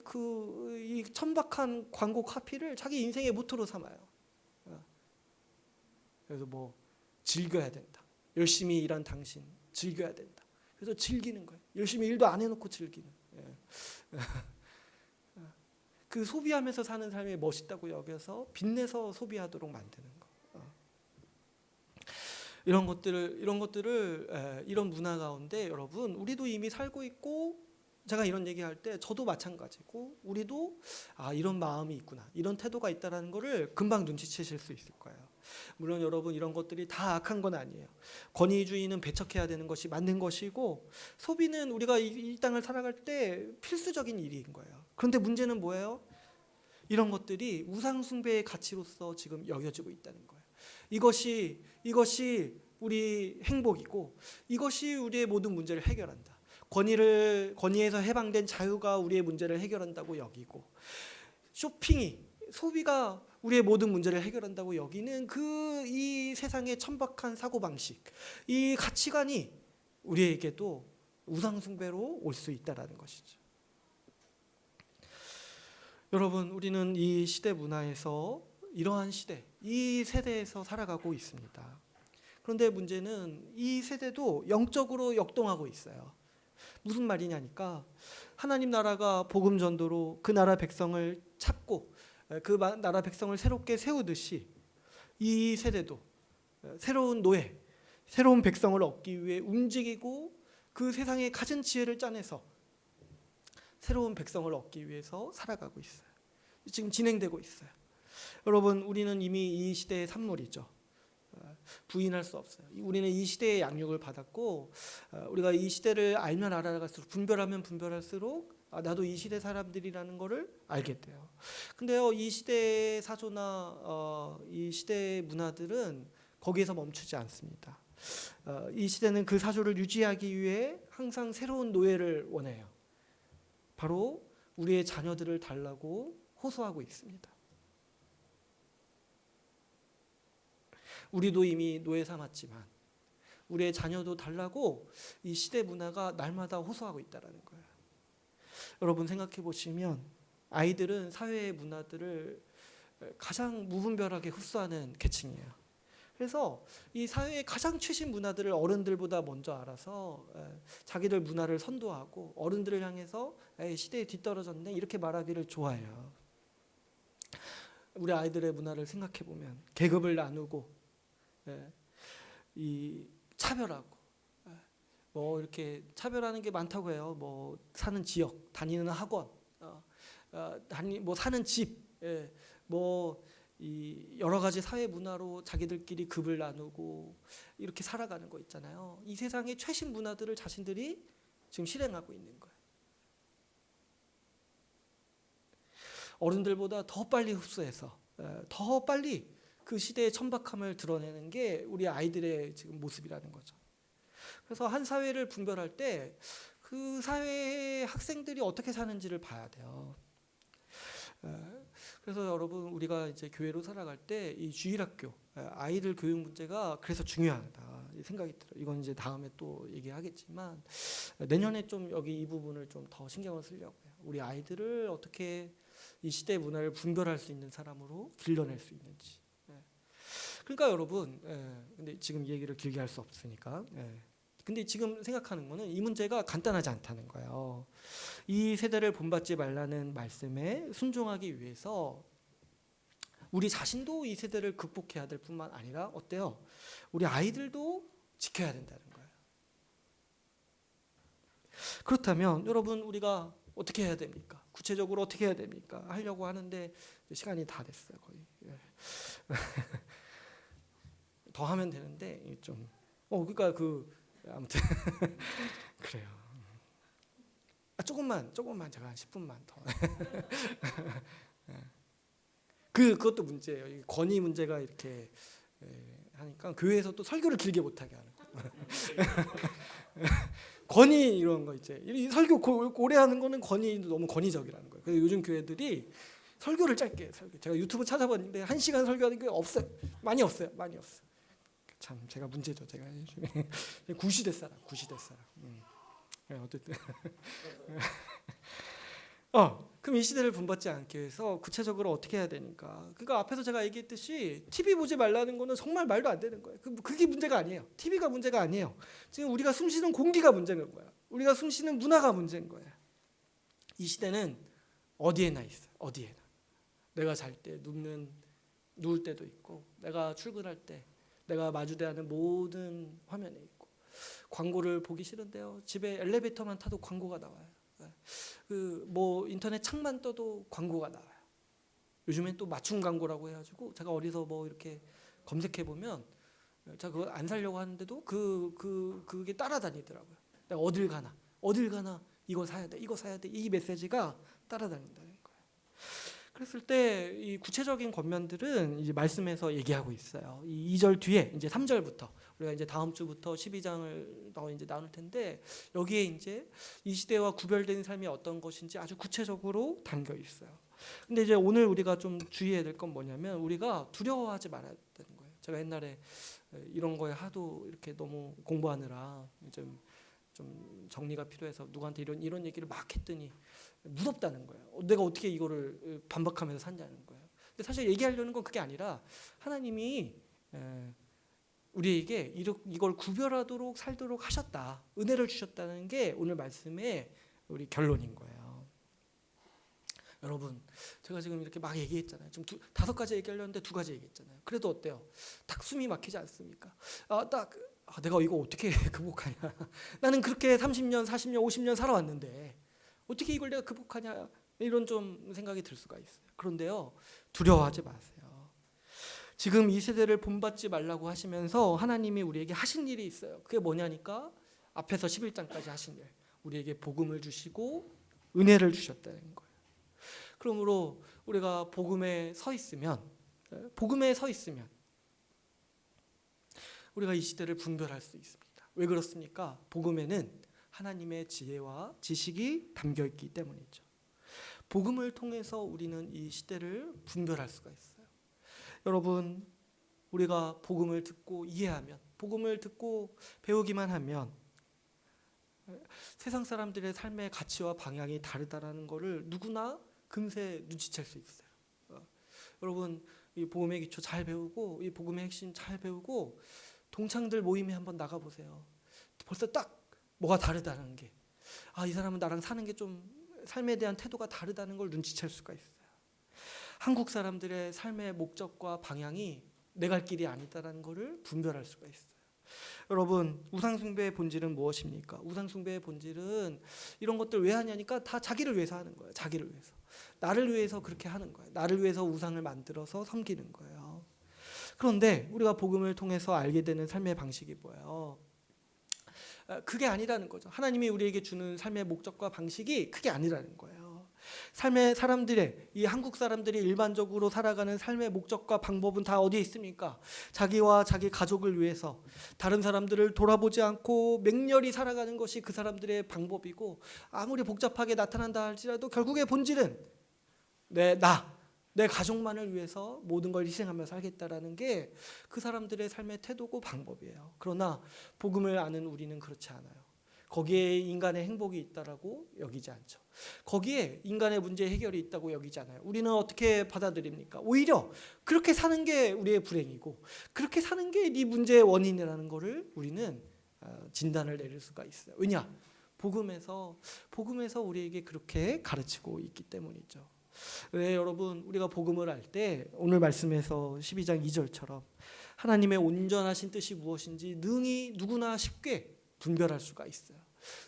이 천박한 광고 카피를 자기 인생의 모토로 삼아요. 그래서 뭐 즐겨야 된다. 열심히 일한 당신 즐겨야 된다. 그래서 즐기는 거예요. 열심히 일도 안 해놓고 즐기는. 그 소비하면서 사는 삶이 멋있다고 여겨서 빚내서 소비하도록 만드는 거. 이런 것들을 이런 문화 가운데 여러분 우리도 이미 살고 있고 제가 이런 얘기할 때 저도 마찬가지고 우리도 이런 마음이 있구나 이런 태도가 있다라는 거를 금방 눈치채실 수 있을 거예요. 물론 여러분 이런 것들이 다 악한 건 아니에요. 권위주의는 배척해야 되는 것이 맞는 것이고 소비는 우리가 이 땅을 살아갈 때 필수적인 일인 거예요. 그런데 문제는 뭐예요? 이런 것들이 우상숭배의 가치로서 지금 여겨지고 있다는 거예요. 이것이 우리 행복이고 이것이 우리의 모든 문제를 해결한다. 권위에서 해방된 자유가 우리의 문제를 해결한다고 여기고 소비가 우리의 모든 문제를 해결한다고 여기는 이 세상의 천박한 사고방식, 이 가치관이 우리에게도 우상숭배로 올 수 있다는 것이죠. 여러분, 우리는 이 시대 문화에서 이러한 시대, 이 세대에서 살아가고 있습니다. 그런데 문제는 이 세대도 영적으로 역동하고 있어요. 무슨 말이냐니까 하나님 나라가 복음 전도로 그 나라 백성을 찾고 그 나라 백성을 새롭게 세우듯이 이 세대도 새로운 노예, 새로운 백성을 얻기 위해 움직이고 그 세상에 가진 지혜를 짜내서 새로운 백성을 얻기 위해서 살아가고 있어요. 지금 진행되고 있어요. 여러분, 우리는 이미 이 시대의 산물이죠. 부인할 수 없어요. 우리는 이 시대의 양육을 받았고 우리가 이 시대를 알면 알아갈수록 분별하면 분별할수록 나도 이 시대 사람들이라는 것을 알게 돼요. 근데요, 이 시대의 사조나 이 시대의 문화들은 거기에서 멈추지 않습니다. 이 시대는 그 사조를 유지하기 위해 항상 새로운 노예를 원해요. 바로 우리의 자녀들을 달라고 호소하고 있습니다. 우리도 이미 노예 삼았지만 우리의 자녀도 달라고 이 시대 문화가 날마다 호소하고 있다는 거예요. 여러분, 생각해 보시면 아이들은 사회의 문화들을 가장 무분별하게 흡수하는 계층이에요. 그래서 이 사회의 가장 최신 문화들을 어른들보다 먼저 알아서 자기들 문화를 선도하고 어른들을 향해서 시대에 뒤떨어졌네 이렇게 말하기를 좋아해요. 우리 아이들의 문화를 생각해 보면 계급을 나누고 이 차별하고 뭐 이렇게 차별하는 게 많다고 해요. 뭐 사는 지역, 다니는 학원, 뭐 사는 집, 뭐 이 여러 가지 사회 문화로 자기들끼리 급을 나누고 이렇게 살아가는 거 있잖아요. 이 세상의 최신 문화들을 자신들이 지금 실행하고 있는 거예요. 어른들보다 더 빨리 흡수해서 더 빨리 그 시대의 천박함을 드러내는 게 우리 아이들의 지금 모습이라는 거죠. 그래서 한 사회를 분별할 때 그 사회의 학생들이 어떻게 사는지를 봐야 돼요. 그래서 여러분, 우리가 이제 교회로 살아갈 때 이 주일학교 아이들 교육 문제가 그래서 중요하다 생각이 들어요. 이건 이제 다음에 또 얘기하겠지만 내년에 좀 여기 이 부분을 좀 더 신경을 쓰려고 해요. 우리 아이들을 어떻게 이 시대 문화를 분별할 수 있는 사람으로 길러낼 수 있는지. 그러니까 여러분, 근데 지금 얘기를 길게 할 수 없으니까. 근데 지금 생각하는 거는 이 문제가 간단하지 않다는 거예요. 이 세대를 본받지 말라는 말씀에 순종하기 위해서 우리 자신도 이 세대를 극복해야 될 뿐만 아니라 어때요? 우리 아이들도 지켜야 된다는 거예요. 그렇다면 여러분, 우리가 어떻게 해야 됩니까? 구체적으로 어떻게 해야 됩니까? 하려고 하는데 시간이 다 됐어요, 거의. 더 하면 되는데 좀 그러니까 아무튼 그래요. 조금만 제가 한 10분만 더. 그것도 문제예요. 이 권위 문제가 이렇게 하니까 교회에서 또 설교를 길게 못하게 하는 거예요. 권위 이런 거 이제 이 설교 오래 하는 거는 너무 권위적이라는 거예요. 그래서 요즘 교회들이 설교를 짧게 제가 유튜브 찾아봤는데 1시간 설교하는 게 없어요. 많이 없어요. 참 제가 문제죠. 제가 구시대 사람. 어쨌든 그럼 이 시대를 본받지 않기 위해서 구체적으로 어떻게 해야 되니까? 그러니까 앞에서 제가 얘기했듯이 TV 보지 말라는 거는 정말 말도 안 되는 거예요. 그게 문제가 아니에요. TV가 문제가 아니에요. 지금 우리가 숨쉬는 공기가 문제인 거야. 우리가 숨쉬는 문화가 문제인 거야. 이 시대는 어디에나 있어요. 어디에나. 내가 잘 때 누울 때도 있고, 내가 출근할 때 내가 마주대하는 모든 화면에 있고, 광고를 보기 싫은데요. 집에 엘리베이터만 타도 광고가 나와요. 뭐 인터넷 창만 떠도 광고가 나와요. 요즘엔 또 맞춤 광고라고 해가지고 제가 어디서 뭐 이렇게 검색해 보면 제가 그거 안 사려고 하는데도 그게 따라다니더라고요. 내가 어딜 가나 이거 사야 돼 이 메시지가 따라다닌다는 거예요. 그랬을 때 이 구체적인 권면들은 이제 말씀에서 얘기하고 있어요. 이 2절 뒤에 이제 3절부터 우리가 이제 다음 주부터 12장을 더 이제 나눌 텐데 여기에 이제 이 시대와 구별된 삶이 어떤 것인지 아주 구체적으로 담겨 있어요. 근데 이제 오늘 우리가 좀 주의해야 될 건 뭐냐면 우리가 두려워하지 말아야 되는 거예요. 제가 옛날에 이런 거에 하도 이렇게 너무 공부하느라 좀 정리가 필요해서 누구한테 이런 얘기를 막 했더니 무섭다는 거예요. 내가 어떻게 이거를 반박하면서 산다는 거예요. 근데 사실 얘기하려는 건 그게 아니라 하나님이 우리에게 이걸 구별하도록 살도록 하셨다. 은혜를 주셨다는 게 오늘 말씀의 우리 결론인 거예요. 여러분, 제가 지금 이렇게 막 얘기했잖아요. 지금 5가지 얘기하려는데 2가지 얘기했잖아요. 그래도 어때요? 딱 숨이 막히지 않습니까? 내가 이거 어떻게 극복하냐? 나는 그렇게 30년, 40년, 50년 살아왔는데 어떻게 이걸 내가 극복하냐? 이런 좀 생각이 들 수가 있어요. 그런데요, 두려워하지 마세요. 지금 이 세대를 본받지 말라고 하시면서 하나님이 우리에게 하신 일이 있어요. 그게 뭐냐니까 앞에서 11장까지 하신 일. 우리에게 복음을 주시고 은혜를 주셨다는 거예요. 그러므로 우리가 복음에 서 있으면 우리가 이 시대를 분별할 수 있습니다. 왜 그렇습니까? 복음에는 하나님의 지혜와 지식이 담겨 있기 때문이죠. 복음을 통해서 우리는 이 시대를 분별할 수가 있어요. 여러분, 우리가 복음을 듣고 이해하면, 복음을 듣고 배우기만 하면 세상 사람들의 삶의 가치와 방향이 다르다라는 것을 누구나 금세 눈치챌 수 있어요. 여러분, 이 복음의 기초 잘 배우고 이 복음의 핵심 잘 배우고 동창들 모임에 한번 나가보세요. 벌써 딱 뭐가 다르다는 게, 이 사람은 나랑 사는 게 좀 삶에 대한 태도가 다르다는 걸 눈치챌 수가 있어요. 한국 사람들의 삶의 목적과 방향이 내 갈 길이 아니다라는 것을 분별할 수가 있어요. 여러분, 우상숭배의 본질은 무엇입니까? 우상숭배의 본질은 이런 것들 왜 하냐니까 다 자기를 위해서 하는 거예요. 자기를 위해서. 나를 위해서 그렇게 하는 거예요. 나를 위해서 우상을 만들어서 섬기는 거예요. 그런데 우리가 복음을 통해서 알게 되는 삶의 방식이 뭐예요? 그게 아니라는 거죠. 하나님이 우리에게 주는 삶의 목적과 방식이 그게 아니라는 거예요. 삶의 사람들의, 이 한국 사람들이 일반적으로 살아가는 삶의 목적과 방법은 다 어디에 있습니까? 자기와 자기 가족을 위해서 다른 사람들을 돌아보지 않고 맹렬히 살아가는 것이 그 사람들의 방법이고, 아무리 복잡하게 나타난다 할지라도 결국의 본질은 내 가족만을 위해서 모든 걸 희생하며 살겠다라는 게 그 사람들의 삶의 태도고 방법이에요. 그러나 복음을 아는 우리는 그렇지 않아요. 거기에 인간의 행복이 있다라고 여기지 않죠. 거기에 인간의 문제 해결이 있다고 여기지 않아요. 우리는 어떻게 받아들입니까? 오히려 그렇게 사는 게 우리의 불행이고 그렇게 사는 게 네 문제의 원인이라는 것을 우리는 진단을 내릴 수가 있어요. 왜냐? 복음에서 우리에게 그렇게 가르치고 있기 때문이죠. 왜 여러분, 우리가 복음을 알 때 오늘 말씀에서 12장 2절처럼 하나님의 온전하신 뜻이 무엇인지 능히 누구나 쉽게 분별할 수가 있어요.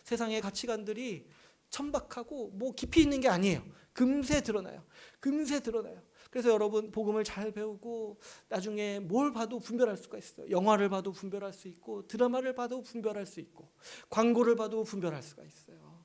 세상의 가치관들이 천박하고 뭐 깊이 있는 게 아니에요. 금세 드러나요. 그래서 여러분, 복음을 잘 배우고 나중에 뭘 봐도 분별할 수가 있어요. 영화를 봐도 분별할 수 있고 드라마를 봐도 분별할 수 있고 광고를 봐도 분별할 수가 있어요.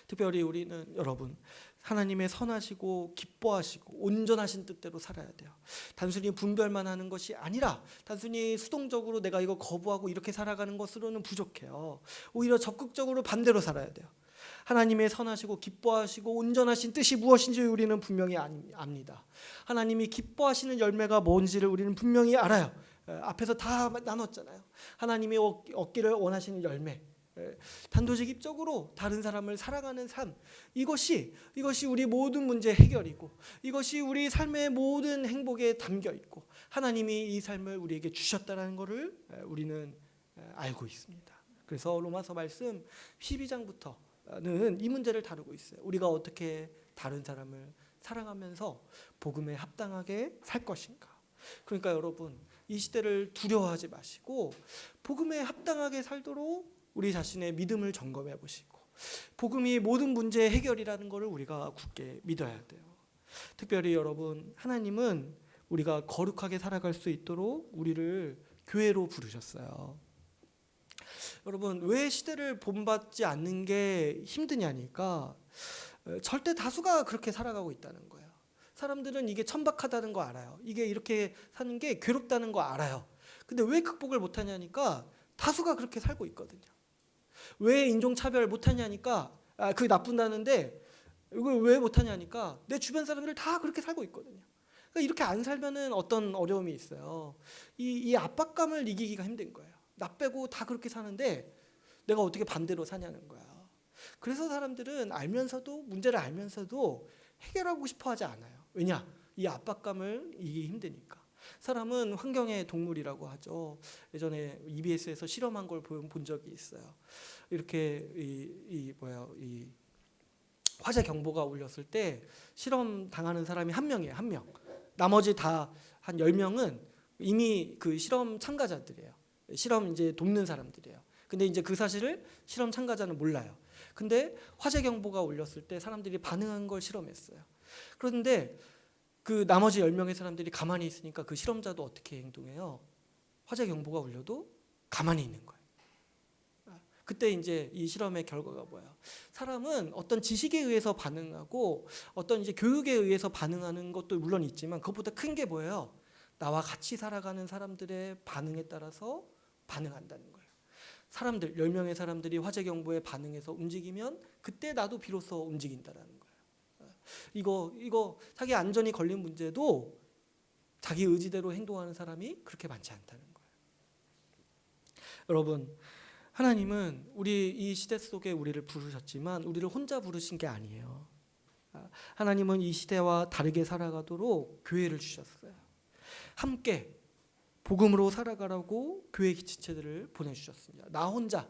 특별히 우리는 여러분, 하나님의 선하시고 기뻐하시고 온전하신 뜻대로 살아야 돼요. 단순히 분별만 하는 것이 아니라 단순히 수동적으로 내가 이거 거부하고 이렇게 살아가는 것으로는 부족해요. 오히려 적극적으로 반대로 살아야 돼요. 하나님의 선하시고 기뻐하시고 온전하신 뜻이 무엇인지 우리는 분명히 압니다. 하나님이 기뻐하시는 열매가 뭔지를 우리는 분명히 알아요. 앞에서 다 나눴잖아요. 하나님이 얻기를 원하시는 열매, 단도직입적으로 다른 사람을 사랑하는 삶, 이것이 우리 모든 문제 해결이고 이것이 우리 삶의 모든 행복에 담겨 있고 하나님이 이 삶을 우리에게 주셨다는 것을 우리는 알고 있습니다. 그래서 로마서 말씀 12장부터는 이 문제를 다루고 있어요. 우리가 어떻게 다른 사람을 사랑하면서 복음에 합당하게 살 것인가. 그러니까 여러분, 이 시대를 두려워하지 마시고 복음에 합당하게 살도록 우리 자신의 믿음을 점검해 보시고 복음이 모든 문제의 해결이라는 것을 우리가 굳게 믿어야 돼요. 특별히 여러분, 하나님은 우리가 거룩하게 살아갈 수 있도록 우리를 교회로 부르셨어요. 여러분, 왜 시대를 본받지 않는 게 힘드냐니까 절대 다수가 그렇게 살아가고 있다는 거예요. 사람들은 이게 천박하다는 거 알아요. 이게 이렇게 사는 게 괴롭다는 거 알아요. 근데 왜 극복을 못하냐니까 다수가 그렇게 살고 있거든요. 왜 인종차별 못하냐니까 그게 나쁜다는데 이걸 왜 못하냐니까 내 주변 사람들 다 그렇게 살고 있거든요. 그러니까 이렇게 안 살면은 어떤 어려움이 있어요. 이 압박감을 이기기가 힘든 거예요. 나 빼고 다 그렇게 사는데 내가 어떻게 반대로 사냐는 거야. 그래서 사람들은 알면서도 문제를 알면서도 해결하고 싶어 하지 않아요. 왜냐? 이 압박감을 이기기 힘드니까. 사람은 환경의 동물이라고 하죠. 예전에 EBS에서 실험한 걸 본 적이 있어요. 이렇게 이 화재 경보가 울렸을 때 실험 당하는 사람이 한 명이에요. 한 명. 나머지 다 한 10명은 이미 그 실험 참가자들이에요. 실험 이제 돕는 사람들이에요. 근데 이제 그 사실을 실험 참가자는 몰라요. 근데 화재 경보가 울렸을 때 사람들이 반응한 걸 실험했어요. 그런데 그 나머지 10명의 사람들이 가만히 있으니까 그 실험자도 어떻게 행동해요? 화재 경보가 울려도 가만히 있는 거예요. 그때 이제 이 실험의 결과가 뭐야? 사람은 어떤 지식에 의해서 반응하고 어떤 이제 교육에 의해서 반응하는 것도 물론 있지만 그것보다 큰 게 뭐예요? 나와 같이 살아가는 사람들의 반응에 따라서 반응한다는 거예요. 사람들 10명의 사람들이 화재 경보에 반응해서 움직이면 그때 나도 비로소 움직인다라는 거예요. 이거 자기 안전이 걸린 문제도 자기 의지대로 행동하는 사람이 그렇게 많지 않다는 거예요. 여러분, 하나님은 우리 이 시대 속에 우리를 부르셨지만 우리를 혼자 부르신 게 아니에요. 하나님은 이 시대와 다르게 살아가도록 교회를 주셨어요. 함께 복음으로 살아가라고 교회 지체들을 보내주셨습니다. 나 혼자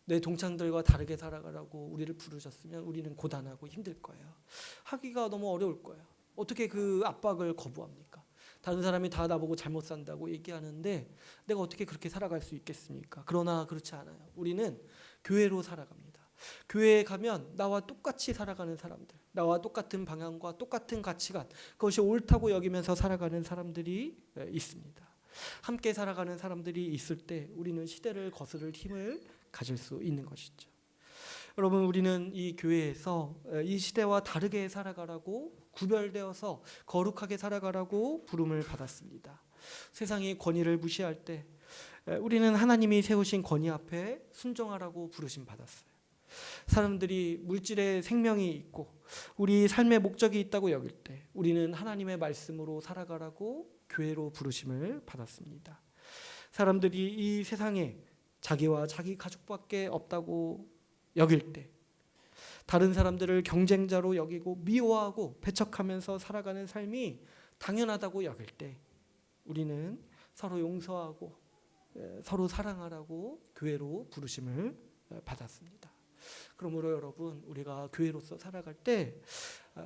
내 동창들과 다르게 살아가라고 우리를 부르셨으면 우리는 고단하고 힘들 거예요. 하기가 너무 어려울 거예요. 어떻게 그 압박을 거부합니까? 다른 사람이 다 나보고 잘못 산다고 얘기하는데 내가 어떻게 그렇게 살아갈 수 있겠습니까? 그러나 그렇지 않아요. 우리는 교회로 살아갑니다. 교회에 가면 나와 똑같이 살아가는 사람들, 나와 똑같은 방향과 똑같은 가치관, 그것이 옳다고 여기면서 살아가는 사람들이 있습니다. 함께 살아가는 사람들이 있을 때 우리는 시대를 거스를 힘을 가질 수 있는 것이죠. 여러분, 우리는 이 교회에서 이 시대와 다르게 살아가라고 구별되어서 거룩하게 살아가라고 부름을 받았습니다. 세상이 권위를 무시할 때 우리는 하나님이 세우신 권위 앞에 순종하라고 부르심 받았어요. 사람들이 물질의 생명이 있고 우리 삶의 목적이 있다고 여길 때 우리는 하나님의 말씀으로 살아가라고 교회로 부르심을 받았습니다. 사람들이 이 세상에 자기와 자기 가족밖에 없다고 여길 때 다른 사람들을 경쟁자로 여기고 미워하고 배척하면서 살아가는 삶이 당연하다고 여길 때 우리는 서로 용서하고 서로 사랑하라고 교회로 부르심을 받았습니다. 그러므로 여러분, 우리가 교회로서 살아갈 때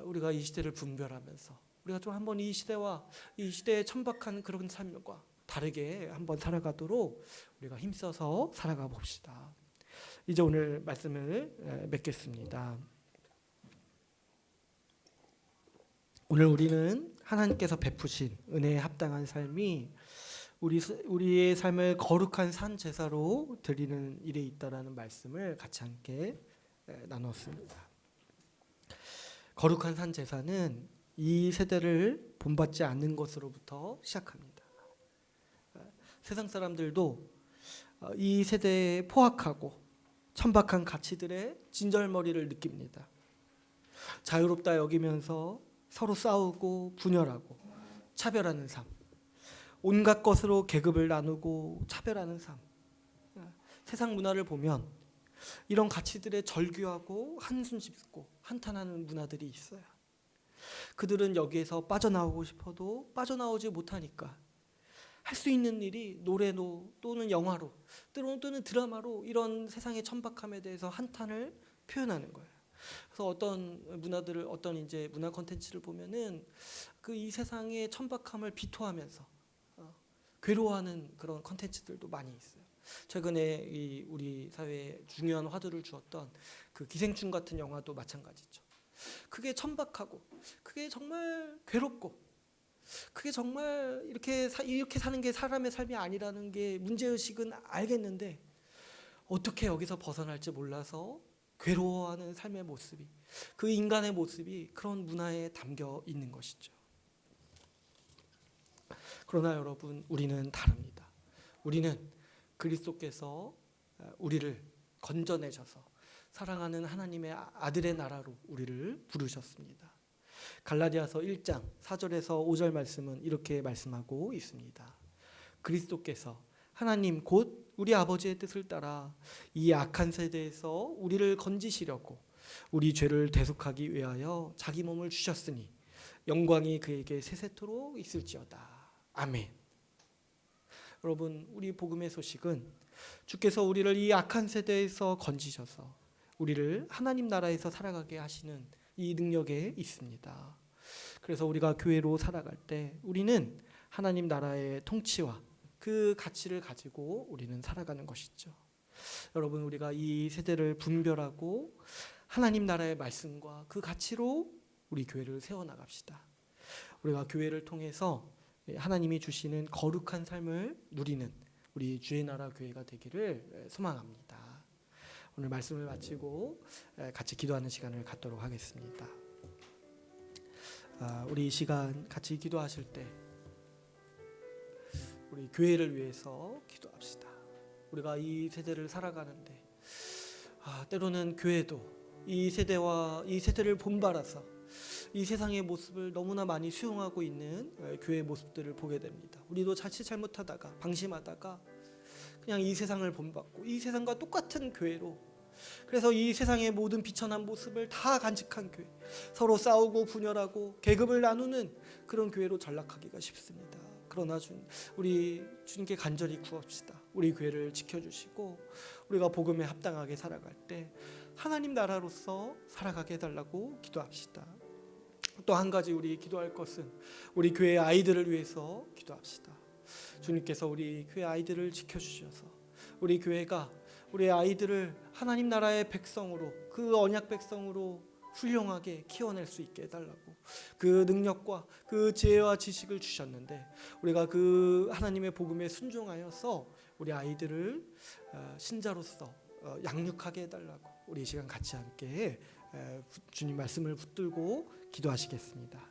우리가 이 시대를 분별하면서 우리가 좀 한번 이 시대와 이 시대의 천박한 그런 삶과 다르게 한번 살아가도록 우리가 힘써서 살아가 봅시다. 이제 오늘 말씀을 맺겠습니다. 오늘 우리는 하나님께서 베푸신 은혜에 합당한 삶이 우리의 삶을 거룩한 산 제사로 드리는 일에 있다라는 말씀을 같이 함께 나눴습니다. 거룩한 산 제사는 이 세대를 본받지 않는 것으로부터 시작합니다. 세상 사람들도 이 세대에 포악하고 천박한 가치들의 진절머리를 느낍니다. 자유롭다 여기면서 서로 싸우고 분열하고 차별하는 삶, 온갖 것으로 계급을 나누고 차별하는 삶. 세상 문화를 보면 이런 가치들에 절규하고 한숨 짓고 한탄하는 문화들이 있어요. 그들은 여기에서 빠져나오고 싶어도 빠져나오지 못하니까 할 수 있는 일이 노래로 또는 영화로 또는 드라마로 이런 세상의 천박함에 대해서 한탄을 표현하는 거예요. 그래서 어떤 문화들을 어떤 이제 문화 콘텐츠를 보면은 그 이 세상의 천박함을 비토하면서 괴로워하는 그런 콘텐츠들도 많이 있어요. 최근에 이 우리 사회에 중요한 화두를 주었던 그 기생충 같은 영화도 마찬가지죠. 그게 천박하고 그게 정말 괴롭고 그게 정말 이렇게 사는 게 사람의 삶이 아니라는 게 문제의식은 알겠는데 어떻게 여기서 벗어날지 몰라서 괴로워하는 삶의 모습이, 그 인간의 모습이 그런 문화에 담겨 있는 것이죠. 그러나 여러분, 우리는 다릅니다. 우리는 그리스도께서 우리를 건져내셔서 사랑하는 하나님의 아들의 나라로 우리를 부르셨습니다. 갈라디아서 1장 4절에서 5절 말씀은 이렇게 말씀하고 있습니다. 그리스도께서 하나님 곧 우리 아버지의 뜻을 따라 이 악한 세대에서 우리를 건지시려고 우리 죄를 대속하기 위하여 자기 몸을 주셨으니 영광이 그에게 세세토록 있을지어다. 아멘. 여러분, 우리 복음의 소식은 주께서 우리를 이 악한 세대에서 건지셔서 우리를 하나님 나라에서 살아가게 하시는 이 능력에 있습니다. 그래서 우리가 교회로 살아갈 때 우리는 하나님 나라의 통치와 그 가치를 가지고 우리는 살아가는 것이죠. 여러분, 우리가 이 세대를 분별하고 하나님 나라의 말씀과 그 가치로 우리 교회를 세워나갑시다. 우리가 교회를 통해서 하나님이 주시는 거룩한 삶을 누리는 우리 주의 나라 교회가 되기를 소망합니다. 오늘 말씀을 마치고 같이 기도하는 시간을 갖도록 하겠습니다. 우리 이 시간 같이 기도하실 때 우리 교회를 위해서 기도합시다. 우리가 이 세대를 살아가는데 때로는 교회도 이 세대와 이 세대를 본받아서 이 세상의 모습을 너무나 많이 수용하고 있는 교회의 모습들을 보게 됩니다. 우리도 자칫 잘못하다가 방심하다가 그냥 이 세상을 본받고 이 세상과 똑같은 교회로, 그래서 이 세상의 모든 비천한 모습을 다 간직한 교회, 서로 싸우고 분열하고 계급을 나누는 그런 교회로 전락하기가 쉽습니다. 그러나 우리 주님께 간절히 구합시다. 우리 교회를 지켜주시고 우리가 복음에 합당하게 살아갈 때 하나님 나라로서 살아가게 해달라고 기도합시다. 또 한 가지 우리 기도할 것은 우리 교회 아이들을 위해서 기도합시다. 주님께서 우리 교회 아이들을 지켜주셔서 우리 교회가 우리 아이들을 하나님 나라의 백성으로, 그 언약 백성으로 훌륭하게 키워낼 수 있게 해달라고, 그 능력과 그 지혜와 지식을 주셨는데 우리가 그 하나님의 복음에 순종하여서 우리 아이들을 신자로서 양육하게 해달라고 우리 이 시간 같이 함께 주님 말씀을 붙들고 기도하시겠습니다.